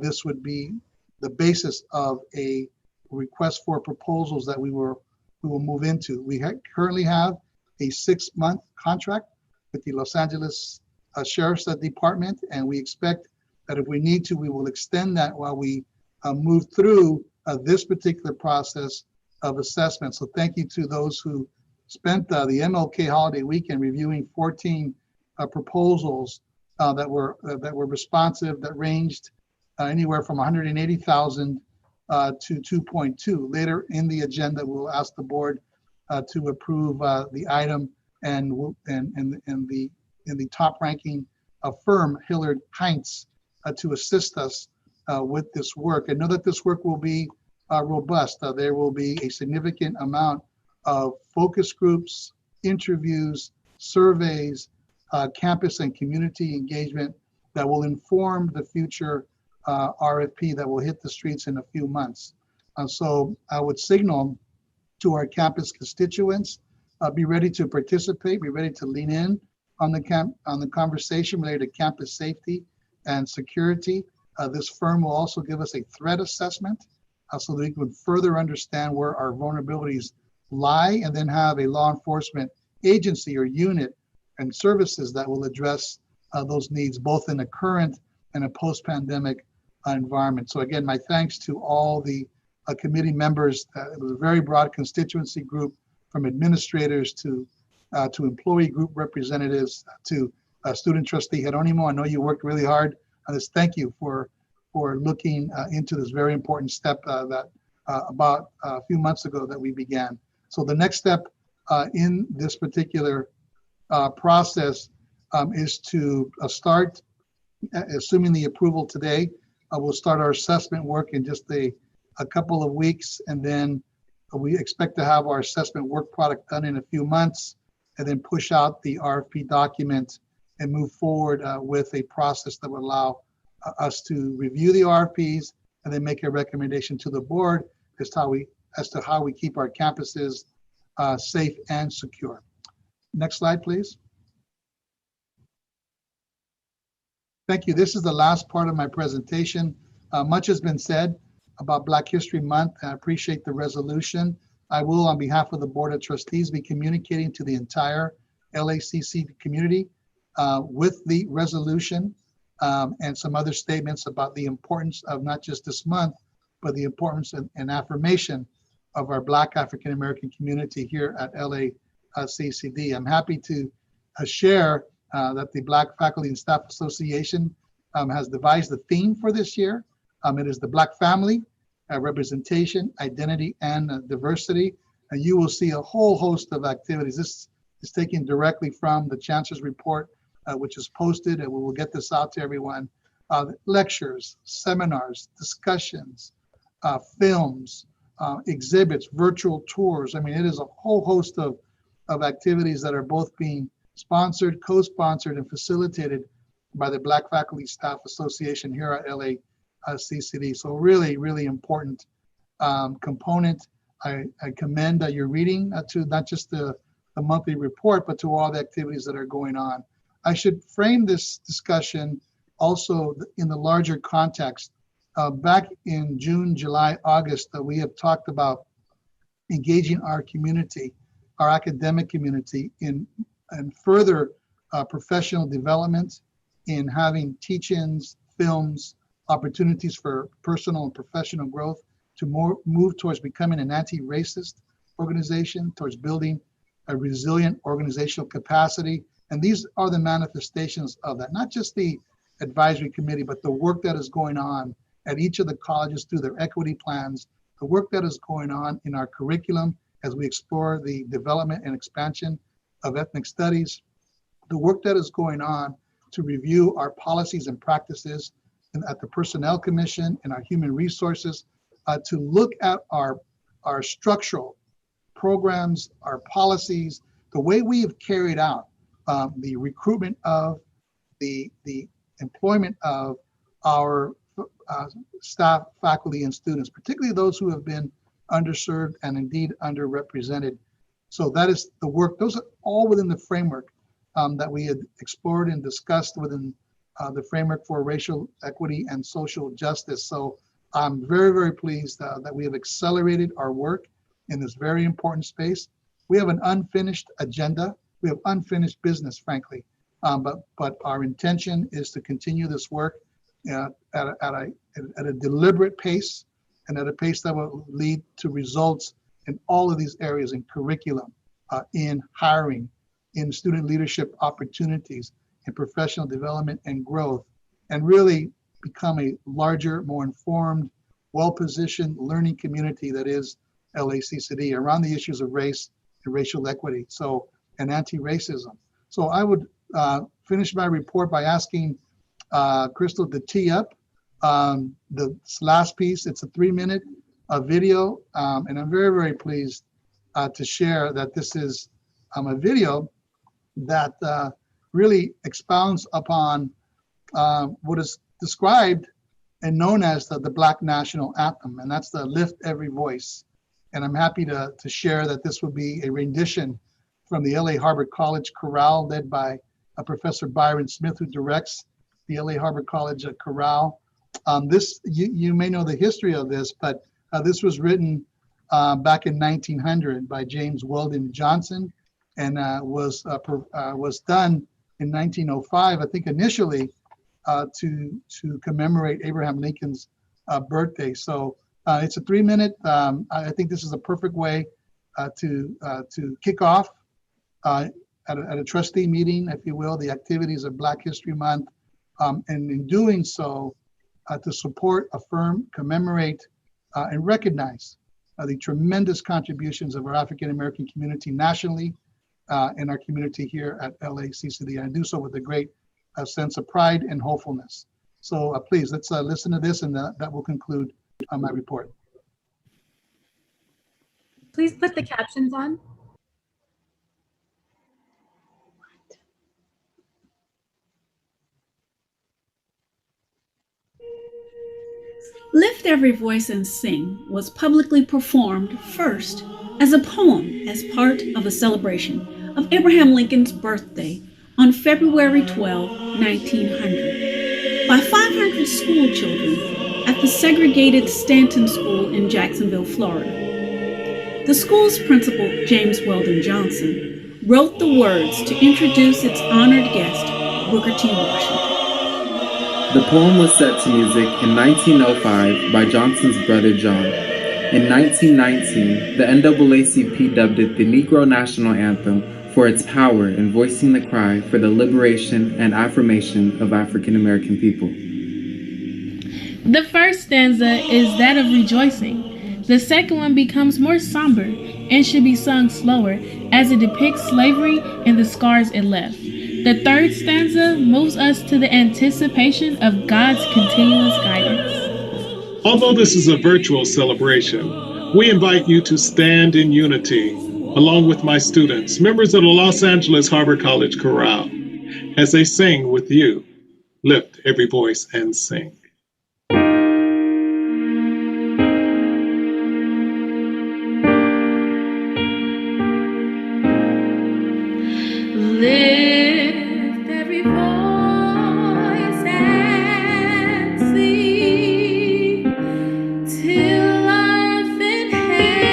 this would be the basis of a request for proposals that we will move into. We currently have a 6-month contract with the Los Angeles Sheriff's Department, and we expect that if we need to, we will extend that while we move through this particular process of assessment. So thank you to those who spent the MLK holiday weekend reviewing 14 proposals that were responsive, that ranged anywhere from 180,000 to 2.2. Later in the agenda, we'll ask the board to approve the item, and the top ranking firm, Hillard Heinz, to assist us with this work. And know that this work will be robust. There will be a significant amount of focus groups, interviews, surveys, campus and community engagement that will inform the future RFP that will hit the streets in a few months. So I would signal to our campus constituents, be ready to participate, be ready to lean in on the conversation related to campus safety and security. This firm will also give us a threat assessment so that we can further understand where our vulnerabilities lie, and then have a law enforcement agency or unit and services that will address those needs, both in a current and a post-pandemic environment. So again, my thanks to all the committee members. It was a very broad constituency group, from administrators to employee group representatives to student trustee Geronimo. I know you worked really hard on this. Thank you for looking into this very important step that about a few months ago that we began. So the next step in this particular process is to start, assuming the approval today, we'll start our assessment work in just a couple of weeks, and then we expect to have our assessment work product done in a few months, and then push out the RFP document and move forward with a process that would allow us to review the RFPs and then make a recommendation to the board as to how we keep our campuses safe and secure. Next slide, please. Thank you. This is the last part of my presentation. Much has been said about Black History Month. I appreciate the resolution. I will, on behalf of the Board of Trustees, be communicating to the entire LACC community with the resolution and some other statements about the importance of not just this month, but the importance and affirmation of our Black African American community here at LACCD. I'm happy to share that the Black Faculty and Staff Association has devised the theme for this year. It is the Black family, representation, identity, and diversity. And you will see a whole host of activities. This is taken directly from the Chancellor's report, which is posted, and we will get this out to everyone. Lectures, seminars, discussions, films, exhibits, virtual tours. I mean, it is a whole host of activities that are both being sponsored, co-sponsored, and facilitated by the Black Faculty Staff Association here at LACCD. So really, really important component. I commend your reading to not just the monthly report, but to all the activities that are going on. I should frame this discussion also in the larger context. Back in June, July, August, we have talked about engaging our community, our academic community, in further professional development, in having teach-ins, films, opportunities for personal and professional growth, to move towards becoming an anti-racist organization, towards building a resilient organizational capacity. And these are the manifestations of that, not just the advisory committee, but the work that is going on at each of the colleges through their equity plans, the work that is going on in our curriculum as we explore the development and expansion of ethnic studies, the work that is going on to review our policies and practices at the Personnel Commission and our human resources, to look at our structural programs, our policies, the way we have carried out the recruitment of, the employment of our staff, faculty, and students, particularly those who have been underserved and indeed underrepresented. So that is the work. Those are all within the framework that we had explored and discussed within the framework for racial equity and social justice. So I'm very, very pleased that we have accelerated our work in this very important space. We have an unfinished agenda. We have unfinished business, frankly, but our intention is to continue this work at a deliberate pace, and at a pace that will lead to results in all of these areas, in curriculum, in hiring, in student leadership opportunities, in professional development and growth, and really become a larger, more informed, well-positioned learning community that is LACCD around the issues of race and racial equity, so, and anti-racism. So I would finish my report by asking Crystal to tee up the last piece. It's a 3-minute video, and I'm very, very pleased to share that this is a video that really expounds upon what is described and known as the Black National Anthem, and that's the Lift Every Voice. And I'm happy to share that this will be a rendition from the LA Harbor College Chorale, led by Professor Byron Smith, who directs the LA Harbor College Chorale. This, you may know the history of this, but this was written back in 1900 by James Weldon Johnson, and was done in 1905, I think initially to commemorate Abraham Lincoln's birthday. So it's a 3-minute. I think this is a perfect way to kick off at a trustee meeting, if you will, the activities of Black History Month, and in doing so, to support, affirm, commemorate, and recognize the tremendous contributions of our African American community nationally, and our community here at LACCD, and do so with a great sense of pride and hopefulness. So please, let's listen to this, and that will conclude my report. Please put the captions on. Lift Every Voice and Sing was publicly performed first as a poem as part of a celebration of Abraham Lincoln's birthday on February 12, 1900, by 500 school children at the segregated Stanton School in Jacksonville, Florida. The school's principal, James Weldon Johnson, wrote the words to introduce its honored guest, Booker T. Washington. The poem was set to music in 1905 by Johnson's brother John. In 1919, the NAACP dubbed it the Negro National Anthem for its power in voicing the cry for the liberation and affirmation of African American people. The first stanza is that of rejoicing. The second one becomes more somber and should be sung slower as it depicts slavery and the scars it left. The third stanza moves us to the anticipation of God's continuous guidance. Although this is a virtual celebration, we invite you to stand in unity, along with my students, members of the Los Angeles Harbor College Chorale, as they sing with you. Lift every voice and sing. Lift every voice and sing till earth and heaven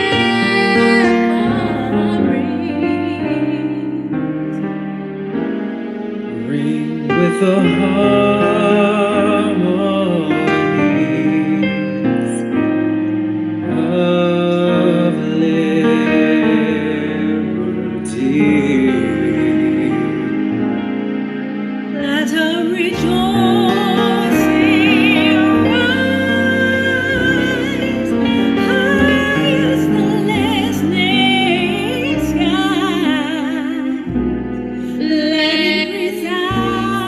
Ring with the harmonies of liberty. Let a rejoicing rise high as the listening sky. Let it resound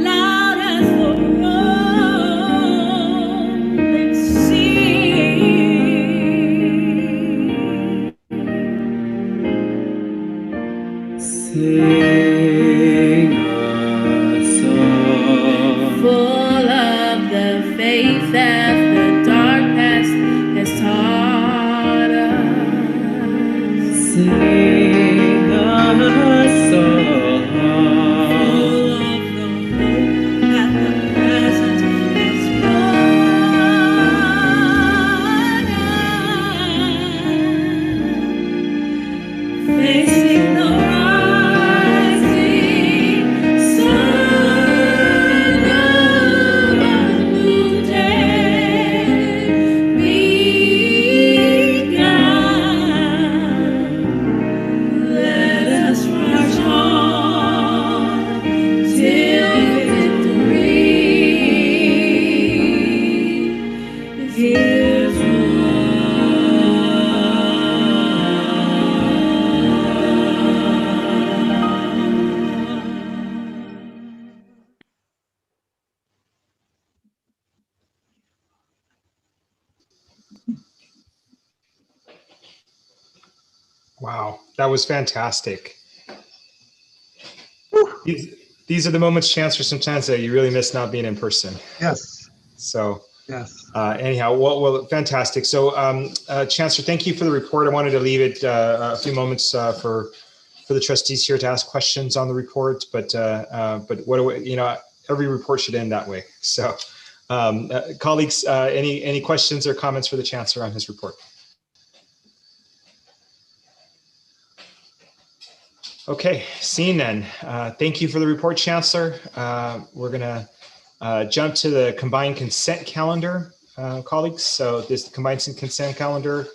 loud as the rolling sea. Sing a song full of the faith that the dark past has taught us. Sing a song Full of the hope that the present has brought us. Facing the rising sun of a new day begun. Let us march on till victory is Wow, that was fantastic. These are the moments, Chancellor, sometimes that you really miss not being in person. Yes. So yes. Anyhow, well, fantastic. So Chancellor, thank you for the report. I wanted to leave it a few moments for the trustees here to ask questions on the report. But what do we, every report should end that way. So colleagues, any questions or comments for the Chancellor on his report? Okay, seeing none. Thank you for the report, Chancellor. We're gonna jump to the combined consent calendar, colleagues. So this combined consent calendar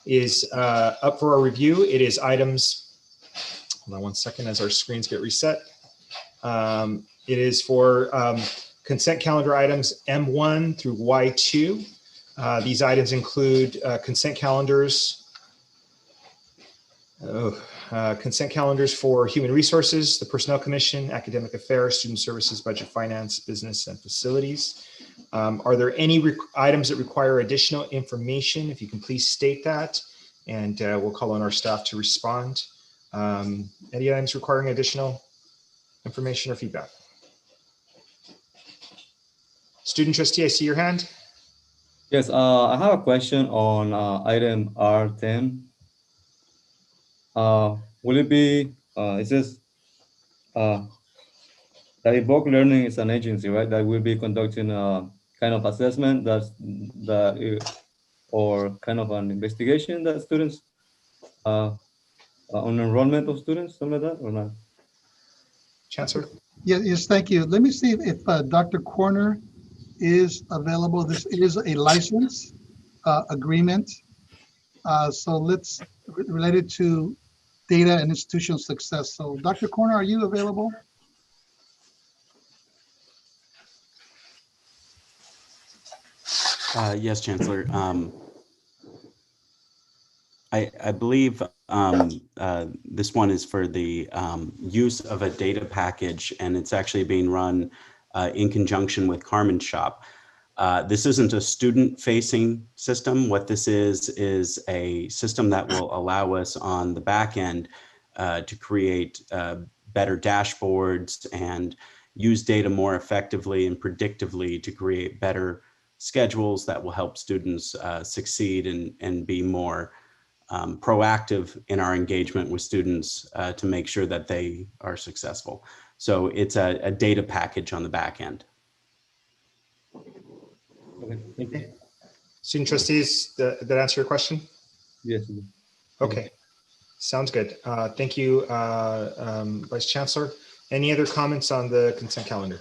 is up for our review. It is items, hold on one second as our screens get reset. It is for consent calendar items M1 through Y2. These items include consent calendars consent calendars for Human Resources, the Personnel Commission, Academic Affairs, Student Services, Budget Finance, Business and Facilities. Are there any items that require additional information? If you can please state that, and we'll call on our staff to respond. Any items requiring additional information or feedback? Student trustee, I see your hand. Yes, I have a question on item R10. Will it be, it says that Evoke Learning is an agency, right? That will be conducting a kind of assessment or kind of an investigation that students, on enrollment of students, something like that, or not? Chancellor? Yes, thank you. Let me see if Dr. Corner is available. This is a license agreement. So let's, related to data and institutional success. So Dr. Corner, are you available? Yes, Chancellor. I believe this one is for the use of a data package, and it's actually being run in conjunction with Carmen Shop. This isn't a student-facing system. What this is a system that will allow us on the back end to create better dashboards and use data more effectively and predictively to create better schedules that will help students succeed and be more proactive in our engagement with students to make sure that they are successful. So it's a data package on the back end. Okay, thank you. Student trustees, did that answer your question? Yes. Okay, sounds good. Thank you, Vice Chancellor. Any other comments on the consent calendar?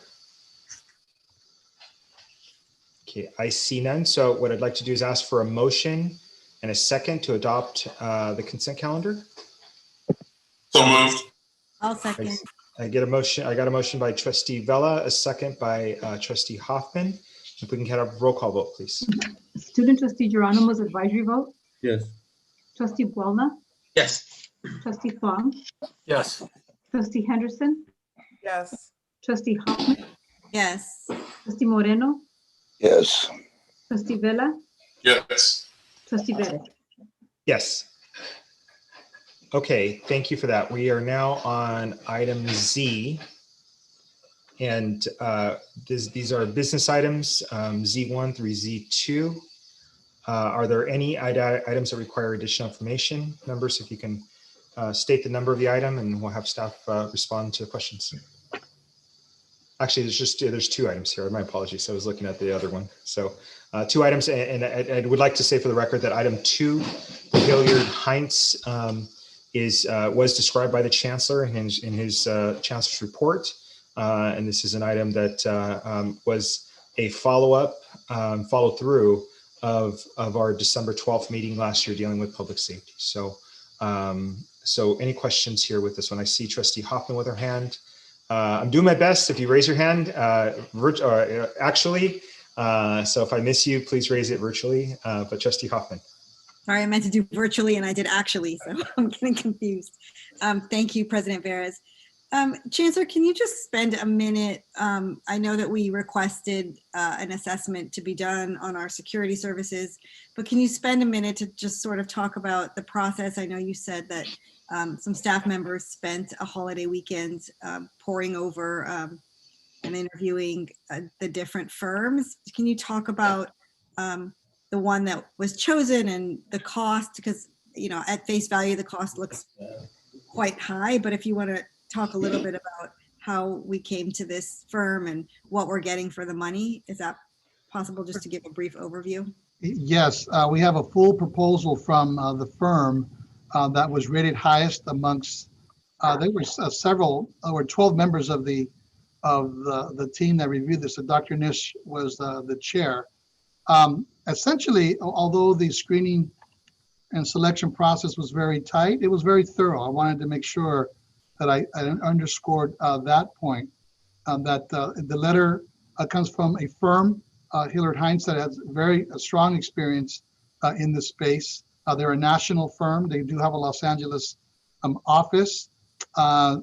Okay, I see none. So what I'd like to do is ask for a motion and a second to adopt the consent calendar. So moved. I'll second. I got a motion by Trustee Vella, a second by Trustee Hoffman. If we can get a roll call vote, please. Student trustee Geronimo's advisory vote. Yes. Trustee Buelna. Yes. Trustee Fong. Yes. Trustee Henderson. Yes. Trustee Hoffman. Yes. Trustee Moreno. Yes. Trustee Vella. Yes. Trustee Perez. Yes. Okay, thank you for that. We are now on item Z. And these are business items, Z1 through Z2. Are there any items that require additional information? Members, if you can state the number of the item, and we'll have staff respond to questions. Actually, there's two items here. My apologies. I was looking at the other one. So two items, and I would like to say for the record that item 2, the Hilliard Heinz, was described by the Chancellor in his Chancellor's report. And this is an item that was a follow through of our December 12th meeting last year dealing with public safety. So, so any questions here with this one? I see Trustee Hoffman with her hand. I'm doing my best. If you raise your hand, actually, so if I miss you, please raise it virtually. But Trustee Hoffman. Sorry, I meant to do virtually and I did actually, so I'm getting confused. Thank you, President Veras. Chancellor, can you just spend a minute? I know that we requested an assessment to be done on our security services, but can you spend a minute to just sort of talk about the process? I know you said that some staff members spent a holiday weekend poring over and interviewing the different firms. Can you talk about the one that was chosen and the cost? Because, you know, at face value, the cost looks quite high, but if you want to talk a little bit about how we came to this firm and what we're getting for the money? Is that possible, just to give a brief overview? Yes, we have a full proposal from the firm that was rated highest amongst, there were there were 12 members of the team that reviewed this. So Dr. Nish was the chair. Essentially, although the screening and selection process was very tight, it was very thorough. I wanted to make sure that I underscored that point, that the letter comes from a firm, Hillard Hines, that has very strong experience in this space. They're a national firm. They do have a Los Angeles office.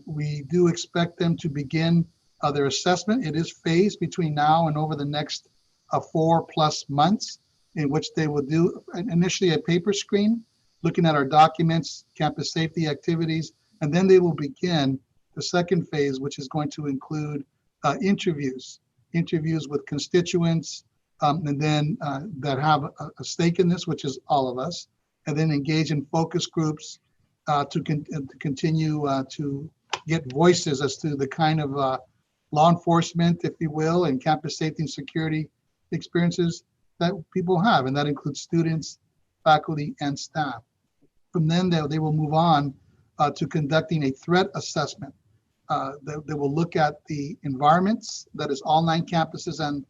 We do expect them to begin their assessment. It is phased between now and over the next 4+ months, in which they will do initially a paper screen, looking at our documents, campus safety activities, and then they will begin the second phase, which is going to include interviews with constituents, and then that have a stake in this, which is all of us, and then engage in focus groups to continue to get voices as to the kind of law enforcement, if you will, and campus safety and security experiences that people have, and that includes students, faculty, and staff. From then, they will move on to conducting a threat assessment. They will look at the environments, that is all 9 campuses and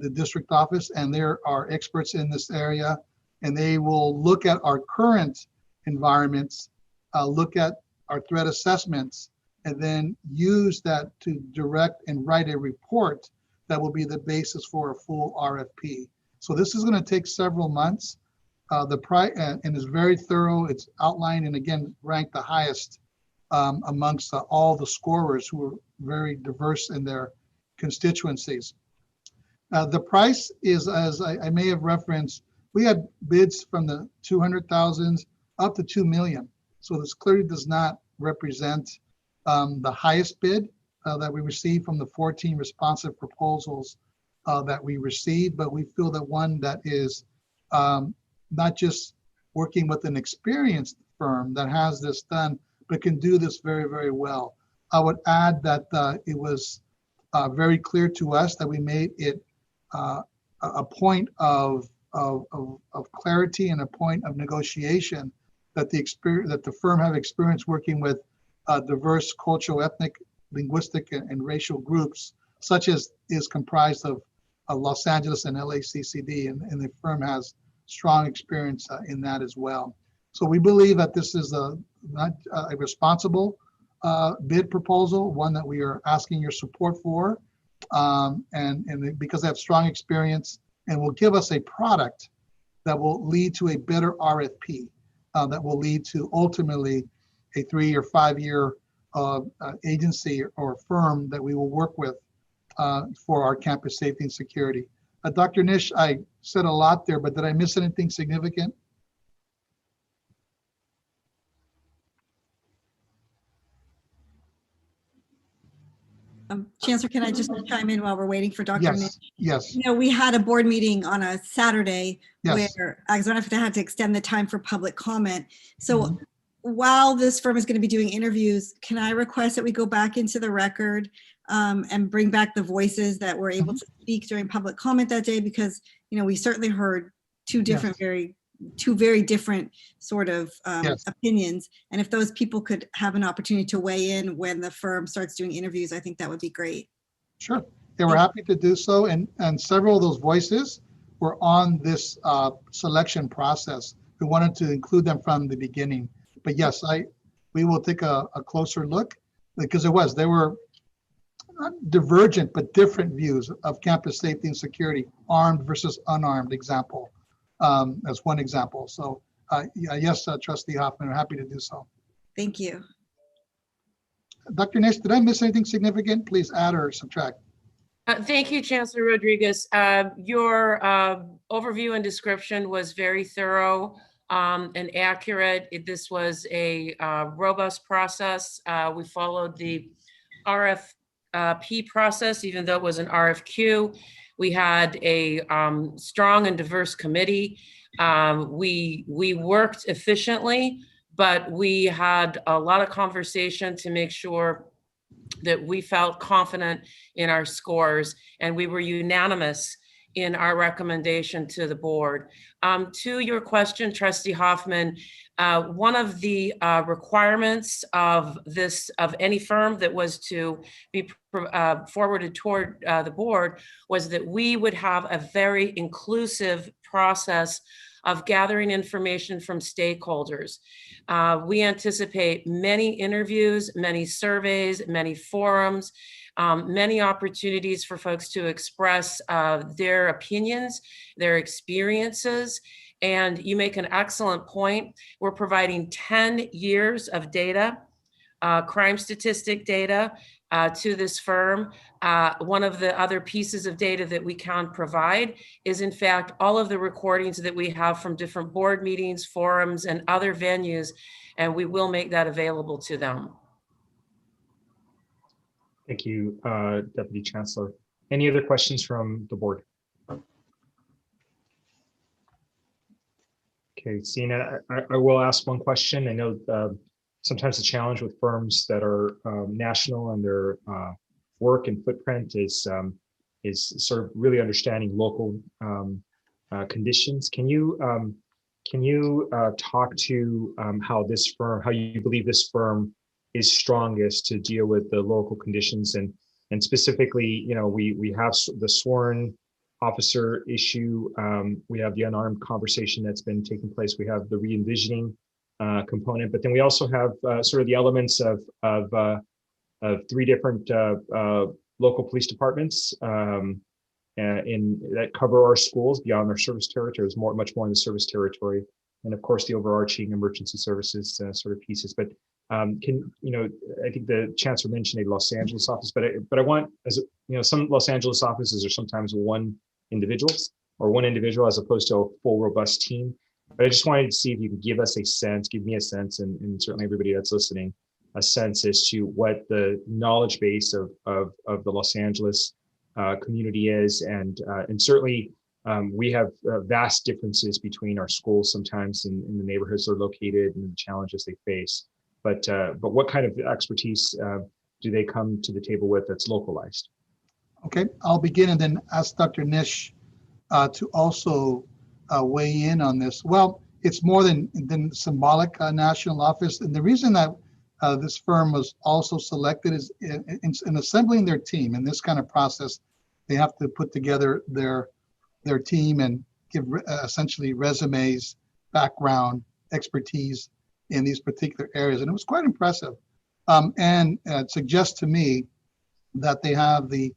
the district office, and there are experts in this area, and they will look at our current environments, look at our threat assessments, and then use that to direct and write a report that will be the basis for a full RFP. So this is going to take several months. The price and is very thorough. It's outlined and again ranked the highest amongst all the scorers, who are very diverse in their constituencies. The price is, as I may have referenced, we had bids from the 200,000s up to 2 million. So this clearly does not represent the highest bid that we received from the 14 responsive proposals that we received, but we feel that one that is not just working with an experienced firm that has this done, but can do this very, very well. I would add that it was very clear to us that we made it a point of clarity and a point of negotiation that the firm have experience working with diverse cultural, ethnic, linguistic, and racial groups, such as is comprised of Los Angeles and LACCD, and the firm has strong experience in that as well. So we believe that this is not a responsible bid proposal, one that we are asking your support for, and because they have strong experience and will give us a product that will lead to a better RFP, that will lead to ultimately a 3 or 5 year agency or firm that we will work with for our campus safety and security. Dr. Nish, I said a lot there, but did I miss anything significant? Chancellor, can I just chime in while we're waiting for Dr. Nish? Yes. You know, we had a board meeting on a Saturday Yes. where I was wondering if I had to extend the time for public comment. So while this firm is going to be doing interviews, can I request that we go back into the record and bring back the voices that were able to speak during public comment that day? Because, you know, we certainly heard two very different sort of opinions. And if those people could have an opportunity to weigh in when the firm starts doing interviews, I think that would be great. Sure. Yeah, we're happy to do so. And several of those voices were on this selection process. We wanted to include them from the beginning. But yes, we will take a closer look, because they were not divergent, but different views of campus safety and security, armed versus unarmed example, as one example. So yes, Trustee Hoffman, I'm happy to do so. Thank you. Dr. Nish, did I miss anything significant? Please add or subtract. Thank you, Chancellor Rodriguez. Your overview and description was very thorough and accurate. This was a robust process. We followed the RFP process, even though it was an RFQ. We had a strong and diverse committee. We worked efficiently, but we had a lot of conversation to make sure that we felt confident in our scores, and we were unanimous in our recommendation to the board. To your question, Trustee Hoffman, one of the requirements of any firm that was to be forwarded toward the board was that we would have a very inclusive process of gathering information from stakeholders. We anticipate many interviews, many surveys, many forums, many opportunities for folks to express their opinions, their experiences. And you make an excellent point. We're providing 10 years of data, crime statistic data, to this firm. One of the other pieces of data that we can provide is, in fact, all of the recordings that we have from different board meetings, forums, and other venues, and we will make that available to them. Thank you, Deputy Chancellor. Any other questions from the board? Okay, Sina, I will ask one question. I know sometimes the challenge with firms that are national and their work and footprint is sort of really understanding local conditions. Can you talk to how you believe this firm is strongest to deal with the local conditions, and specifically, you know, we have the sworn officer issue, we have the unarmed conversation that's been taking place, we have the re-envisioning component, but then we also have sort of the elements of 3 different local police departments that cover our schools beyond our service territory. There's much more in the service territory, and of course the overarching emergency services sort of pieces. But I think the Chancellor mentioned a Los Angeles office, but I want, as you know, some Los Angeles offices are sometimes one individual as opposed to a full robust team. But I just wanted to see if you could give me a sense, and certainly everybody that's listening, a sense as to what the knowledge base of the Los Angeles community is, and certainly we have vast differences between our schools sometimes in the neighborhoods they're located and the challenges they face. But what kind of expertise do they come to the table with that's localized? Okay, I'll begin and then ask Dr. Nish to also weigh in on this. Well, it's more than symbolic national office, and the reason that this firm was also selected is in assembling their team. In this kind of process, they have to put together their team and give essentially resumes, background, expertise in these particular areas, and it was quite impressive. And it suggests to me that they have the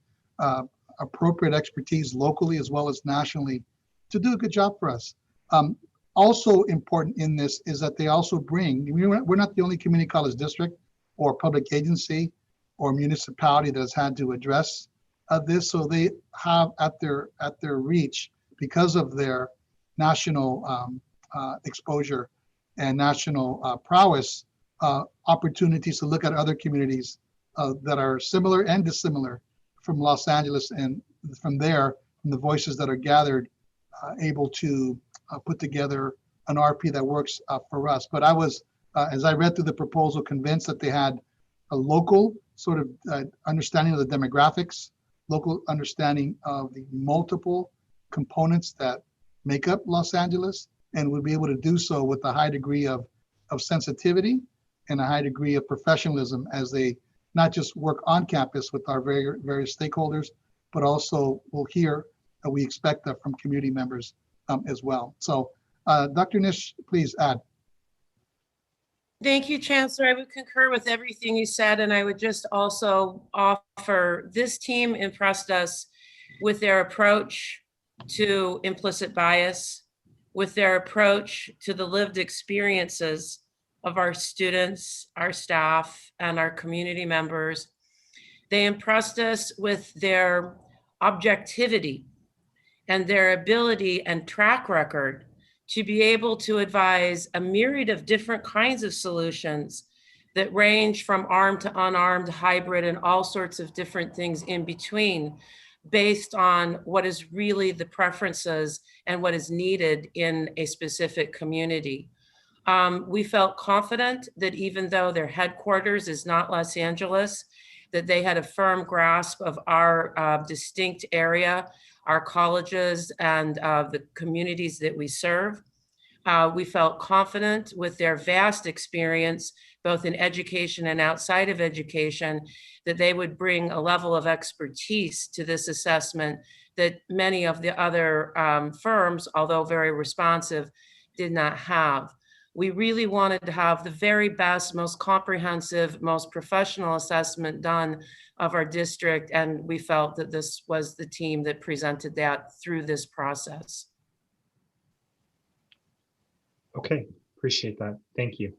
appropriate expertise locally as well as nationally to do a good job for us. Also important in this is that they also bring, we're not the only community college district or public agency or municipality that has had to address this, so they have at their reach, because of their national exposure and national prowess, opportunities to look at other communities that are similar and dissimilar from Los Angeles, and from there, from the voices that are gathered, able to put together an RP that works for us. But I was, as I read through the proposal, convinced that they had a local sort of understanding of the demographics, local understanding of the multiple components that make up Los Angeles, and would be able to do so with a high degree of sensitivity and a high degree of professionalism as they not just work on campus with our various stakeholders, but also will hear that we expect that from community members as well. So Dr. Nish, please add. Thank you, Chancellor. I would concur with everything you said, and I would just also offer this team impressed us with their approach to implicit bias, with their approach to the lived experiences of our students, our staff, and our community members. They impressed us with their objectivity and their ability and track record to be able to advise a myriad of different kinds of solutions that range from armed to unarmed, hybrid, and all sorts of different things in between, based on what is really the preferences and what is needed in a specific community. We felt confident that even though their headquarters is not Los Angeles, that they had a firm grasp of our distinct area, our colleges, and the communities that we serve. We felt confident with their vast experience, both in education and outside of education, that they would bring a level of expertise to this assessment that many of the other firms, although very responsive, did not have. We really wanted to have the very best, most comprehensive, most professional assessment done of our district, and we felt that this was the team that presented that through this process. Okay, appreciate that. Thank you.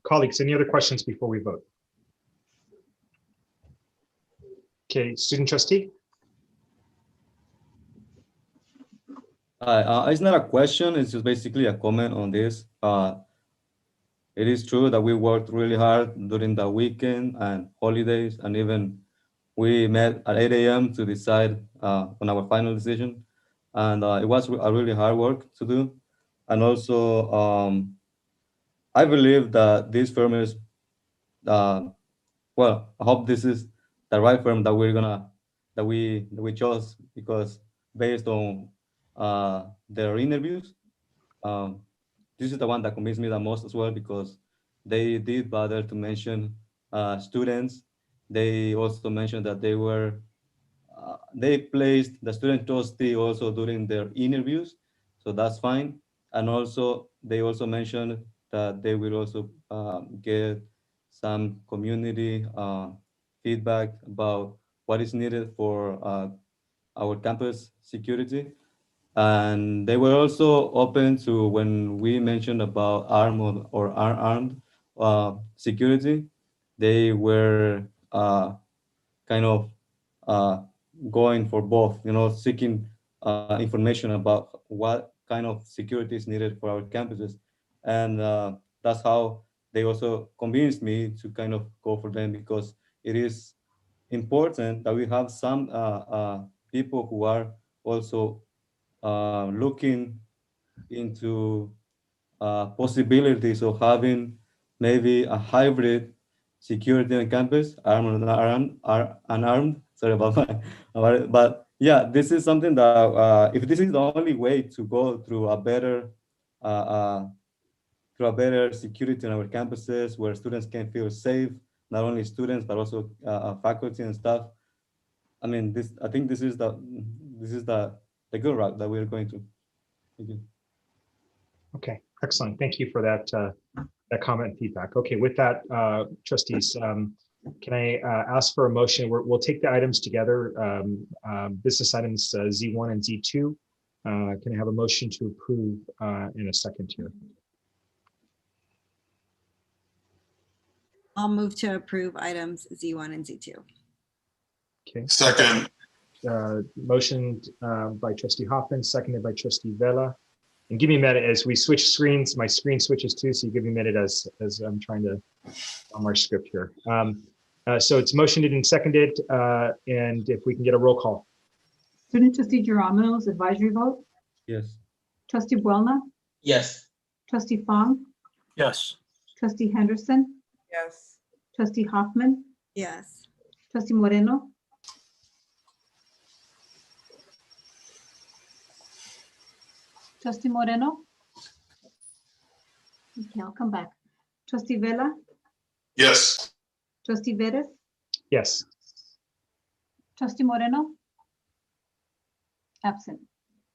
Colleagues, any other questions before we vote? Okay, student trustee. It's not a question, it's just basically a comment on this. It is true that we worked really hard during the weekend and holidays, and even we met at 8 a.m. to decide on our final decision. And it was a really hard work to do. And also, I believe that this firm is, well, I hope this is the right firm that we chose, because based on their interviews, this is the one that convinced me the most as well, because they did bother to mention students. They also mentioned that they placed the student trustee also during their interviews, so that's fine. And also, they also mentioned that they will also get some community feedback about what is needed for our campus security. And they were also open to when we mentioned about armed or unarmed security. They were kind of going for both, seeking information about what kind of security is needed for our campuses. And that's how they also convinced me to kind of go for them, because it is important that we have some people who are also looking into possibilities of having maybe a hybrid security on campus, armed and unarmed. Sorry about that. But yeah, this is something that if this is the only way to go through a better security on our campuses, where students can feel safe, not only students but also faculty and staff. I mean, I think this is the good route that we're going to. Thank you. Okay, excellent. Thank you for that that comment and feedback. Okay, with that, trustees, can I ask for a motion? We'll take the items together, business items Z1 and Z2. Can I have a motion to approve in a second here? I'll move to approve items Z1 and Z2. Okay. Second. Motion by trustee Hoffman, seconded by trustee Vela. And give me a minute as we switch screens. My screen switches too, so you give me a minute as I'm trying to on our script here. So it's motioned and seconded, and if we can get a roll call. Student trustee Girano's advisory vote. Yes. Trustee Buelna. Yes. Trustee Fong. Yes. Trustee Henderson. Yes. Trustee Hoffman. Yes. Trustee Moreno. Trustee Moreno. Okay, I'll come back. Trustee Vela. Yes. Trustee Veres. Yes. Trustee Moreno. Absent.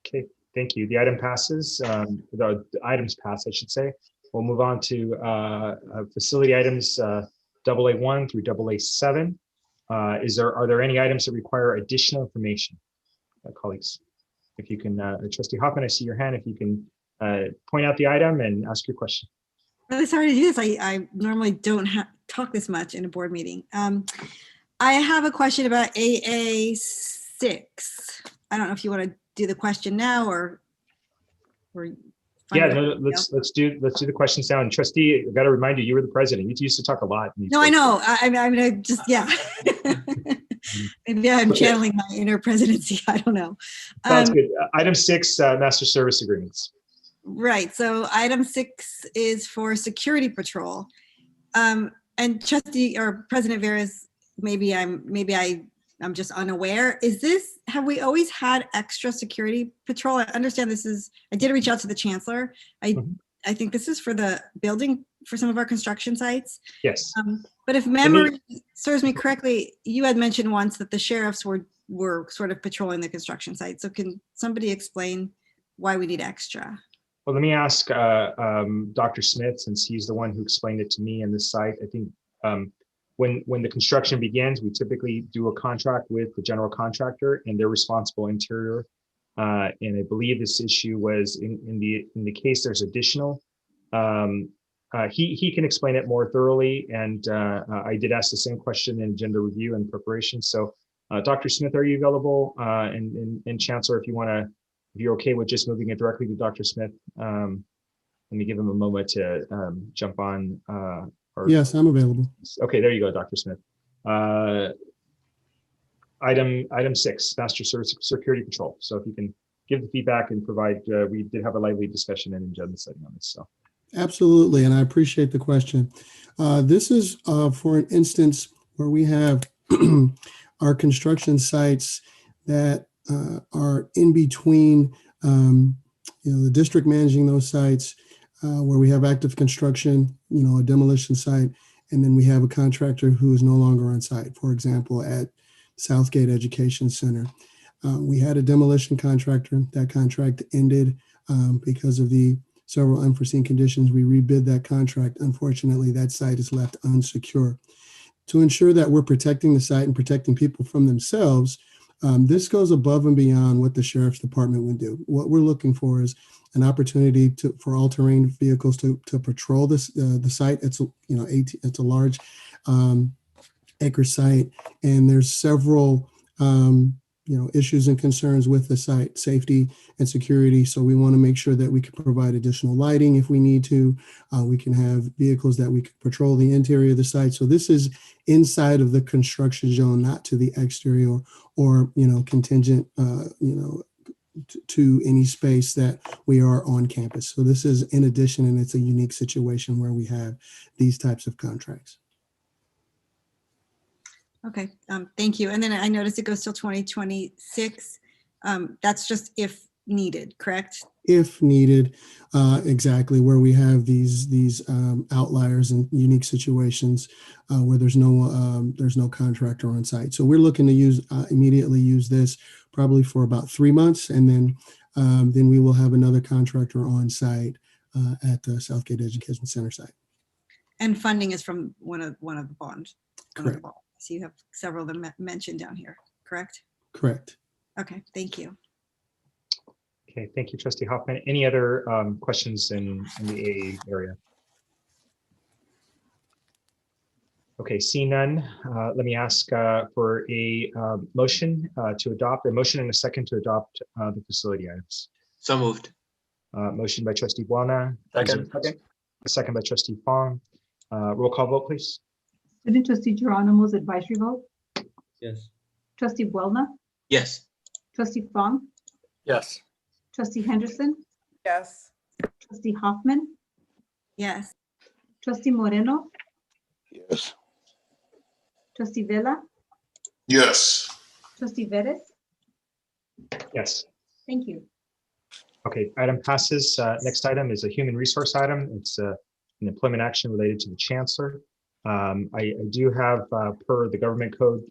Okay, thank you. The item passes. The items pass, I should say. We'll move on to facility items AA1 through AA7. Are there any items that require additional information, colleagues? If you can, Trustee Hoffman, I see your hand. If you can point out the item and ask your question. Really sorry to do this. I normally don't talk this much in a board meeting. I have a question about AA6. I don't know if you want to do the question now or yeah, no, let's do the questions now. And trustee, I got to remind you, you were the president. You used to talk a lot. No, I know. I just, yeah. Maybe I'm channeling my inner presidency. I don't know. Sounds good. Item 6, master service agreements. Right. So item 6 is for security patrol. And trustee or President Veras, maybe I'm just unaware. Have we always had extra security patrol? I understand I did reach out to the chancellor. I think this is for the building for some of our construction sites. Yes. But if memory serves me correctly, you had mentioned once that the sheriffs were sort of patrolling the construction site. So can somebody explain why we need extra? Well, let me ask Dr. Smith, since he's the one who explained it to me in this site. I think when the construction begins, we typically do a contract with the general contractor, and they're responsible interior. And I believe this issue was in the case there's additional. He can explain it more thoroughly, and I did ask the same question in agenda review and preparation. So, Dr. Smith, are you available? And Chancellor, if you're okay with just moving it directly to Dr. Smith, let me give him a moment to jump on. Yes, I'm available. Okay, there you go, Dr. Smith. Item 6, Master Service Security Patrol. So if you can give the feedback and provide, we did have a lively discussion in agenda setting on this. So. Absolutely, and I appreciate the question. This is for an instance where we have our construction sites that are in between, the district managing those sites, where we have active construction, a demolition site, and then we have a contractor who is no longer on site. For example, at Southgate Education Center, we had a demolition contractor. That contract ended because of the several unforeseen conditions. We rebid that contract. Unfortunately, that site is left unsecure. To ensure that we're protecting the site and protecting people from themselves, this goes above and beyond what the Sheriff's Department would do. What we're looking for is an opportunity for all-terrain vehicles to patrol the site. It's it's a large acre site, and there's several issues and concerns with the site, safety and security. So we want to make sure that we can provide additional lighting if we need to. We can have vehicles that we can patrol the interior of the site. So this is inside of the construction zone, not to the exterior or contingent to any space that we are on campus. So this is in addition, and it's a unique situation where we have these types of contracts. Okay, thank you. And then I noticed it goes till 2026. That's just if needed, correct? If needed, exactly, where we have these outliers and unique situations where there's no contractor on site. So we're looking to immediately use this probably for about 3 months, and then we will have another contractor on site at the Southgate Education Center site. And funding is from one of the bonds. Correct. So you have several of them mentioned down here, correct? Correct. Okay, thank you. Okay, thank you, Trustee Hoffman. Any other questions in the AA area? Okay, seeing none, let me ask for a motion to adopt, a motion and a second to adopt the facility items. So moved. Motion by Trustee Buona. Second. A second by Trustee Fong. Roll call vote, please. Student Trustee Geronimo's advisory vote. Yes. Trustee Buona. Yes. Trustee Fong. Yes. Trustee Henderson. Yes. Trustee Hoffman. Yes. Trustee Moreno. Yes. Trustee Vela. Yes. Trustee Veres. Yes. Thank you. Okay, item passes. Next item is a human resource item. It's an employment action related to the Chancellor. I do have, per the government code,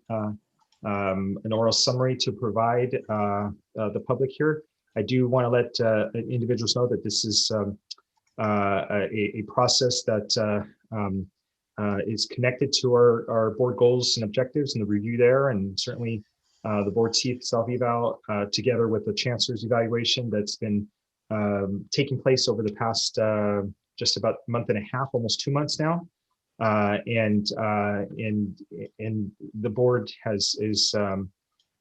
an oral summary to provide the public here. I do want to let individuals know that this is a process that is connected to our board goals and objectives and the review there, and certainly the board self-eval together with the Chancellor's evaluation that's been taking place over the past just about a month and a half, almost 2 months now. And the board is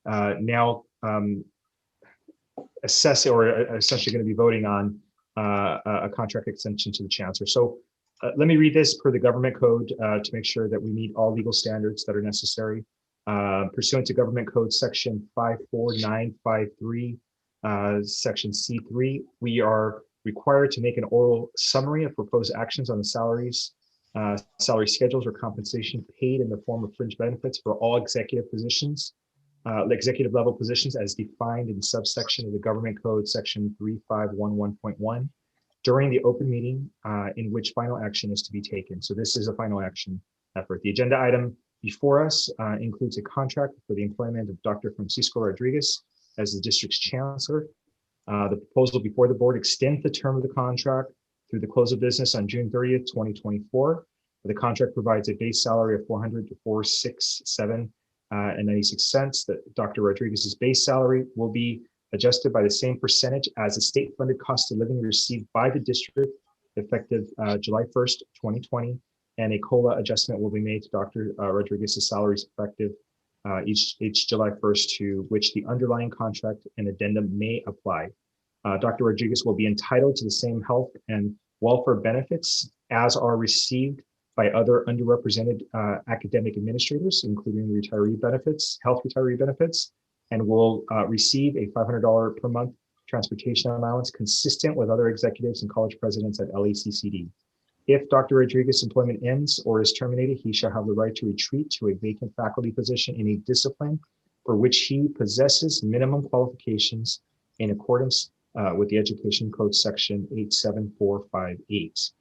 now assessing, or essentially going to be voting on a contract extension to the Chancellor. So let me read this per the government code to make sure that we meet all legal standards that are necessary. Pursuant to government code section 54953, section C3, we are required to make an oral summary of proposed actions on the salaries salary schedules or compensation paid in the form of fringe benefits for all executive positions, executive level positions as defined in subsection of the Government Code section 3511.1 during the open meeting in which final action is to be taken. So this is a final action effort. The agenda item before us includes a contract for the employment of Dr. Francisco Rodriguez as the district's chancellor. The proposal before the board extends the term of the contract through the close of business on June 30th, 2024. The contract provides a base salary of $400 to $467.96. That Dr. Rodriguez's base salary will be adjusted by the same percentage as the state-funded cost of living received by the district effective July 1st, 2020. And a COLA adjustment will be made to Dr. Rodriguez's salaries effective each July 1st, to which the underlying contract and addendum may apply. Dr. Rodriguez will be entitled to the same health and welfare benefits as are received by other underrepresented academic administrators, including retiree benefits, health retiree benefits, and will receive a $500 per month transportation allowance consistent with other executives and college presidents at LACCD. If Dr. Rodriguez's employment ends or is terminated, he shall have the right to retreat to a vacant faculty position in a discipline for which he possesses minimum qualifications in accordance with the Education Code section 87458.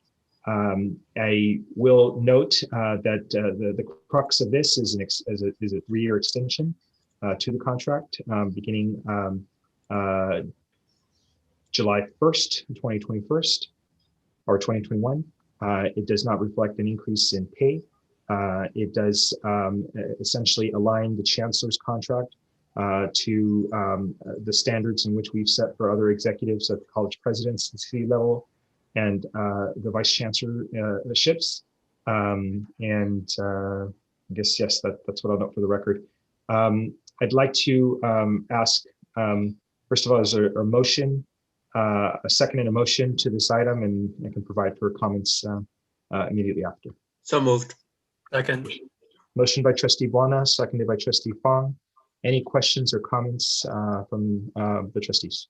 I will note that the crux of this is a 3-year extension to the contract beginning July 1st, 2021. It does not reflect an increase in pay. It does essentially align the chancellor's contract to the standards in which we've set for other executives at the college presidents and city level and the vice chancellorships. I guess, yes, that's what I'll note for the record. I'd like to ask, first of all, is there a motion, a second and a motion to this item, and I can provide for comments immediately after. So moved. Second. Motion by Trustee Buona, seconded by Trustee Fong. Any questions or comments from the trustees?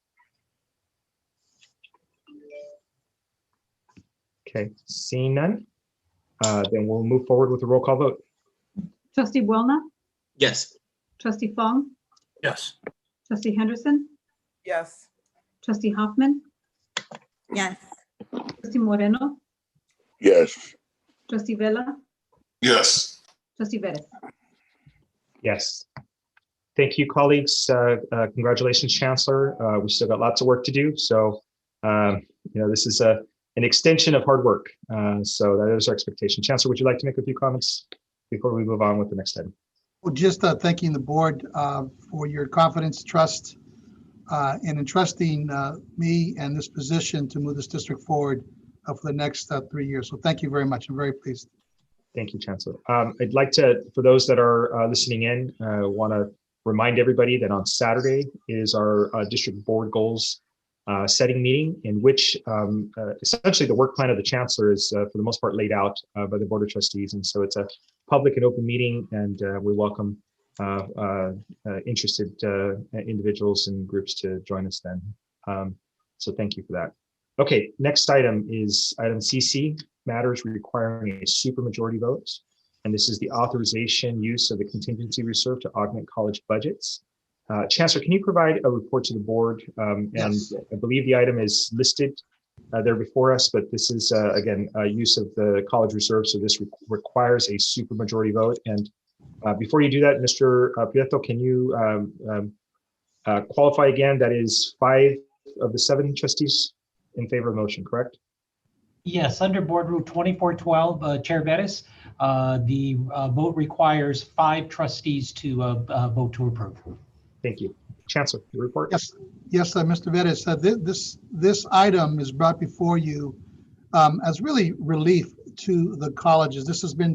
Okay, seeing none, then we'll move forward with the roll call vote. Trustee Buona, Yes. Trustee Fong, Yes. Trustee Henderson, Yes. Trustee Hoffman, Yes. Trustee Moreno, Yes. Trustee Vela, Yes. Trustee Vettis. Yes. Thank you, colleagues. Congratulations, Chancellor. We still got lots of work to do. So, this is an extension of hard work. So that is our expectation. Chancellor, would you like to make a few comments before we move on with the next item? Well, just thanking the board for your confidence, trust, in entrusting me and this position to move this district forward for the next 3 years. So thank you very much. I'm very pleased. Thank you, Chancellor. I'd like to, for those that are listening in, want to remind everybody that on Saturday is our district board goals setting meeting, in which essentially the work plan of the Chancellor is for the most part laid out by the Board of Trustees. And so it's a public and open meeting, and we welcome interested individuals and groups to join us then. So thank you for that. Okay, next item is item CC, matters requiring a supermajority vote. And this is the authorization use of the contingency reserve to augment college budgets. Chancellor, can you provide a report to the board? Yes. And I believe the item is listed there before us, but this is, again, a use of the college reserve. So this requires a supermajority vote. And before you do that, Mr. Prieto, can you qualify again? That is 5 of the 7 trustees in favor of the motion, correct? Yes, under Board Rule 2412, Chair Vettis, the vote requires 5 trustees to vote to approve. Thank you. Chancellor, your report. Yes, Mr. Vettis, this item is brought before you as really relief to the colleges. This has been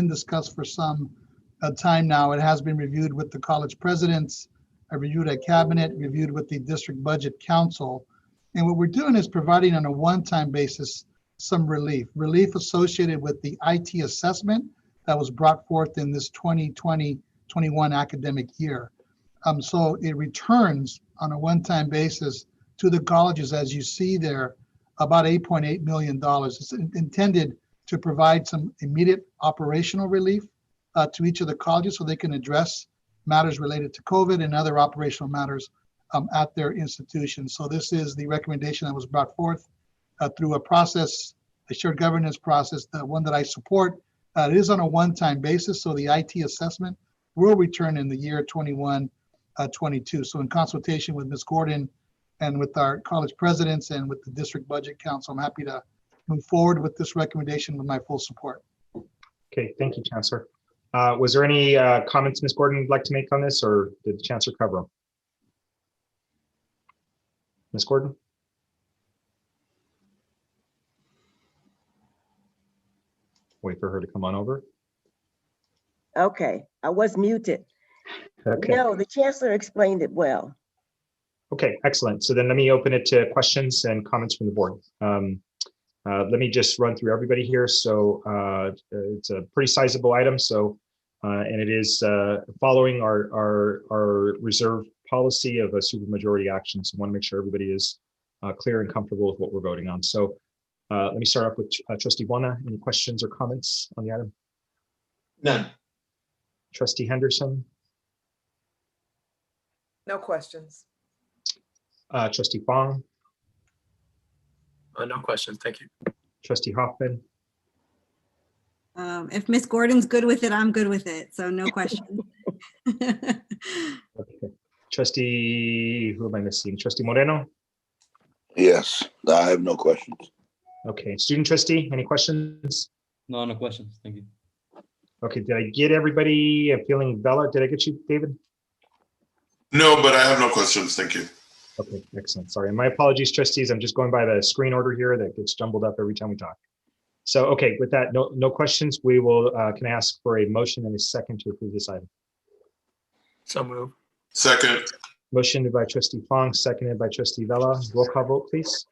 discussed for some time now. It has been reviewed with the college presidents, reviewed at cabinet, reviewed with the district budget council. And what we're doing is providing on a one-time basis some relief associated with the IT assessment that was brought forth in this 2020-21 academic year. So it returns on a one-time basis to the colleges, as you see there, about $8.8 million. It's intended to provide some immediate operational relief to each of the colleges so they can address matters related to COVID and other operational matters at their institutions. So this is the recommendation that was brought forth through a process, a shared governance process, the one that I support. It is on a one-time basis, so the IT assessment will return in the year 21-22. So in consultation with Ms. Gordon and with our college presidents and with the district budget council, I'm happy to move forward with this recommendation with my full support. Okay, thank you, Chancellor. Was there any comments Ms. Gordon would like to make on this, or did the Chancellor cover them? Ms. Gordon? Wait for her to come on over. Okay, I was muted. Okay. No, the Chancellor explained it well. Okay, excellent. So then let me open it to questions and comments from the board. Let me just run through everybody here. So it's a pretty sizable item. So and it is following our reserve policy of a supermajority action. So I want to make sure everybody is clear and comfortable with what we're voting on. So let me start off with Trustee Buona. Any questions or comments on the item? None. Trustee Henderson? No questions. Trustee Fong? No questions, thank you. Trustee Hoffman? If Miss Gordon's good with it, I'm good with it. So no question. Okay. Trustee, who am I missing? Trustee Moreno? Yes, I have no questions. Okay, student trustee, any questions? No, no questions. Thank you. Okay, did I get everybody? I'm feeling Bella. Did I get you, David? No, but I have no questions. Thank you. Okay, excellent. Sorry, and my apologies, trustees. I'm just going by the screen order here that gets jumbled up every time we talk. So, okay, with that, no questions. We will, can I ask for a motion and a second to approve this item? So move. Second. Motion by Trustee Fong, seconded by Trustee Vella. Roll call vote, please.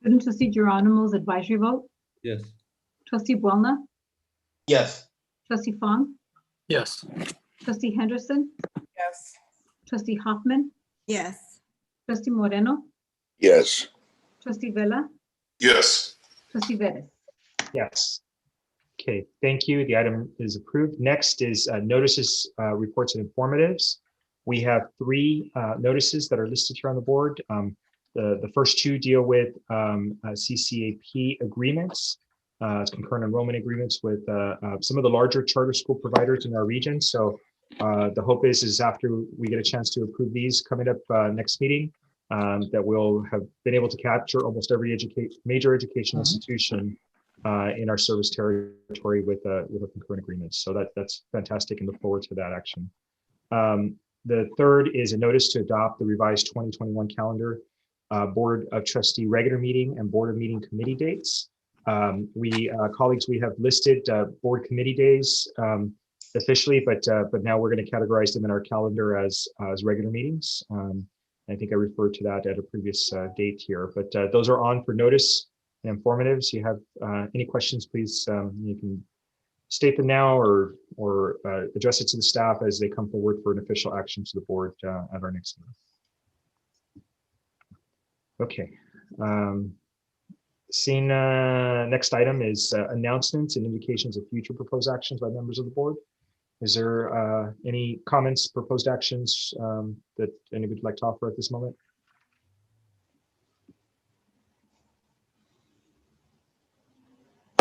Student trustee Geronimo's advisory vote. Yes. Trustee Buona, Yes. trustee Fong, Yes. trustee Henderson, Yes. trustee Hoffman, Yes. trustee Moreno, Yes. trustee Vella, Yes. trustee Vettis. Yes. Okay, thank you. The item is approved. Next is notices, reports, and informatives. We have three notices that are listed here on the board. The first two deal with CCAP agreements, concurrent enrollment agreements with some of the larger charter school providers in our region. So the hope is after we get a chance to approve these coming up next meeting, that we'll have been able to capture almost every major educational institution in our service territory with a concurrent agreement. So that's fantastic and look forward to that action. The third is a notice to adopt the revised 2021 calendar, Board of Trustee regular meeting and Board of Meeting committee dates. Colleagues, we have listed board committee days officially, but now we're going to categorize them in our calendar as regular meetings. I think I referred to that at a previous date here, but those are on for notice and informatives. You have any questions, please, you can state them now or address it to the staff as they come forward for an official action to the board at our next meeting. Okay. Seeing next item is announcements and indications of future proposed actions by members of the board. Is there any comments, proposed actions that anybody would like to offer at this moment?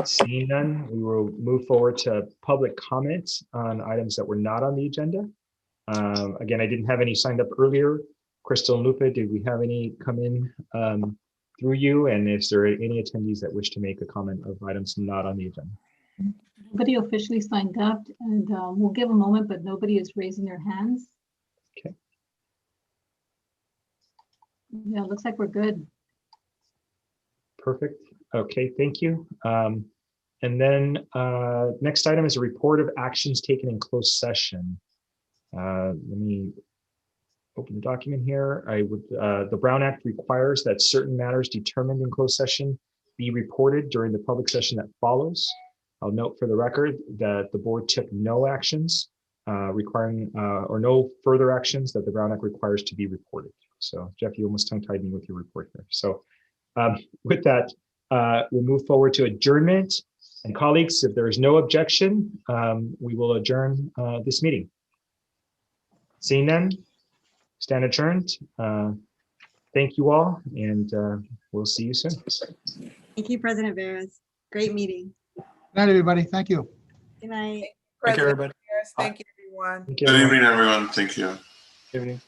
Seeing none, we will move forward to public comments on items that were not on the agenda. Again, I didn't have any signed up earlier. Crystal and Lupe, did we have any come in through you? And is there any attendees that wish to make a comment of items not on the agenda? Nobody officially signed up, and we'll give a moment, but nobody is raising their hands. Okay. Yeah, it looks like we're good. Perfect. Okay, thank you. And then next item is a report of actions taken in closed session. Let me open the document here. The Brown Act requires that certain matters determined in closed session be reported during the public session that follows. I'll note for the record that the board took no actions requiring or no further actions that the Brown Act requires to be reported. So Jeff, you almost tongue-tied me with your report here. So with that, we'll move forward to adjournment And colleagues, if there is no objection, we will adjourn this meeting. Seeing none, stand adjourned. Thank you all, and we'll see you soon. Thank you, President Veras. Great meeting. Good night, everybody. Thank you. Good night. Thank you, everybody. Thank you, everyone. Thank you, Good everyone. evening, everyone. Thank you. Good evening.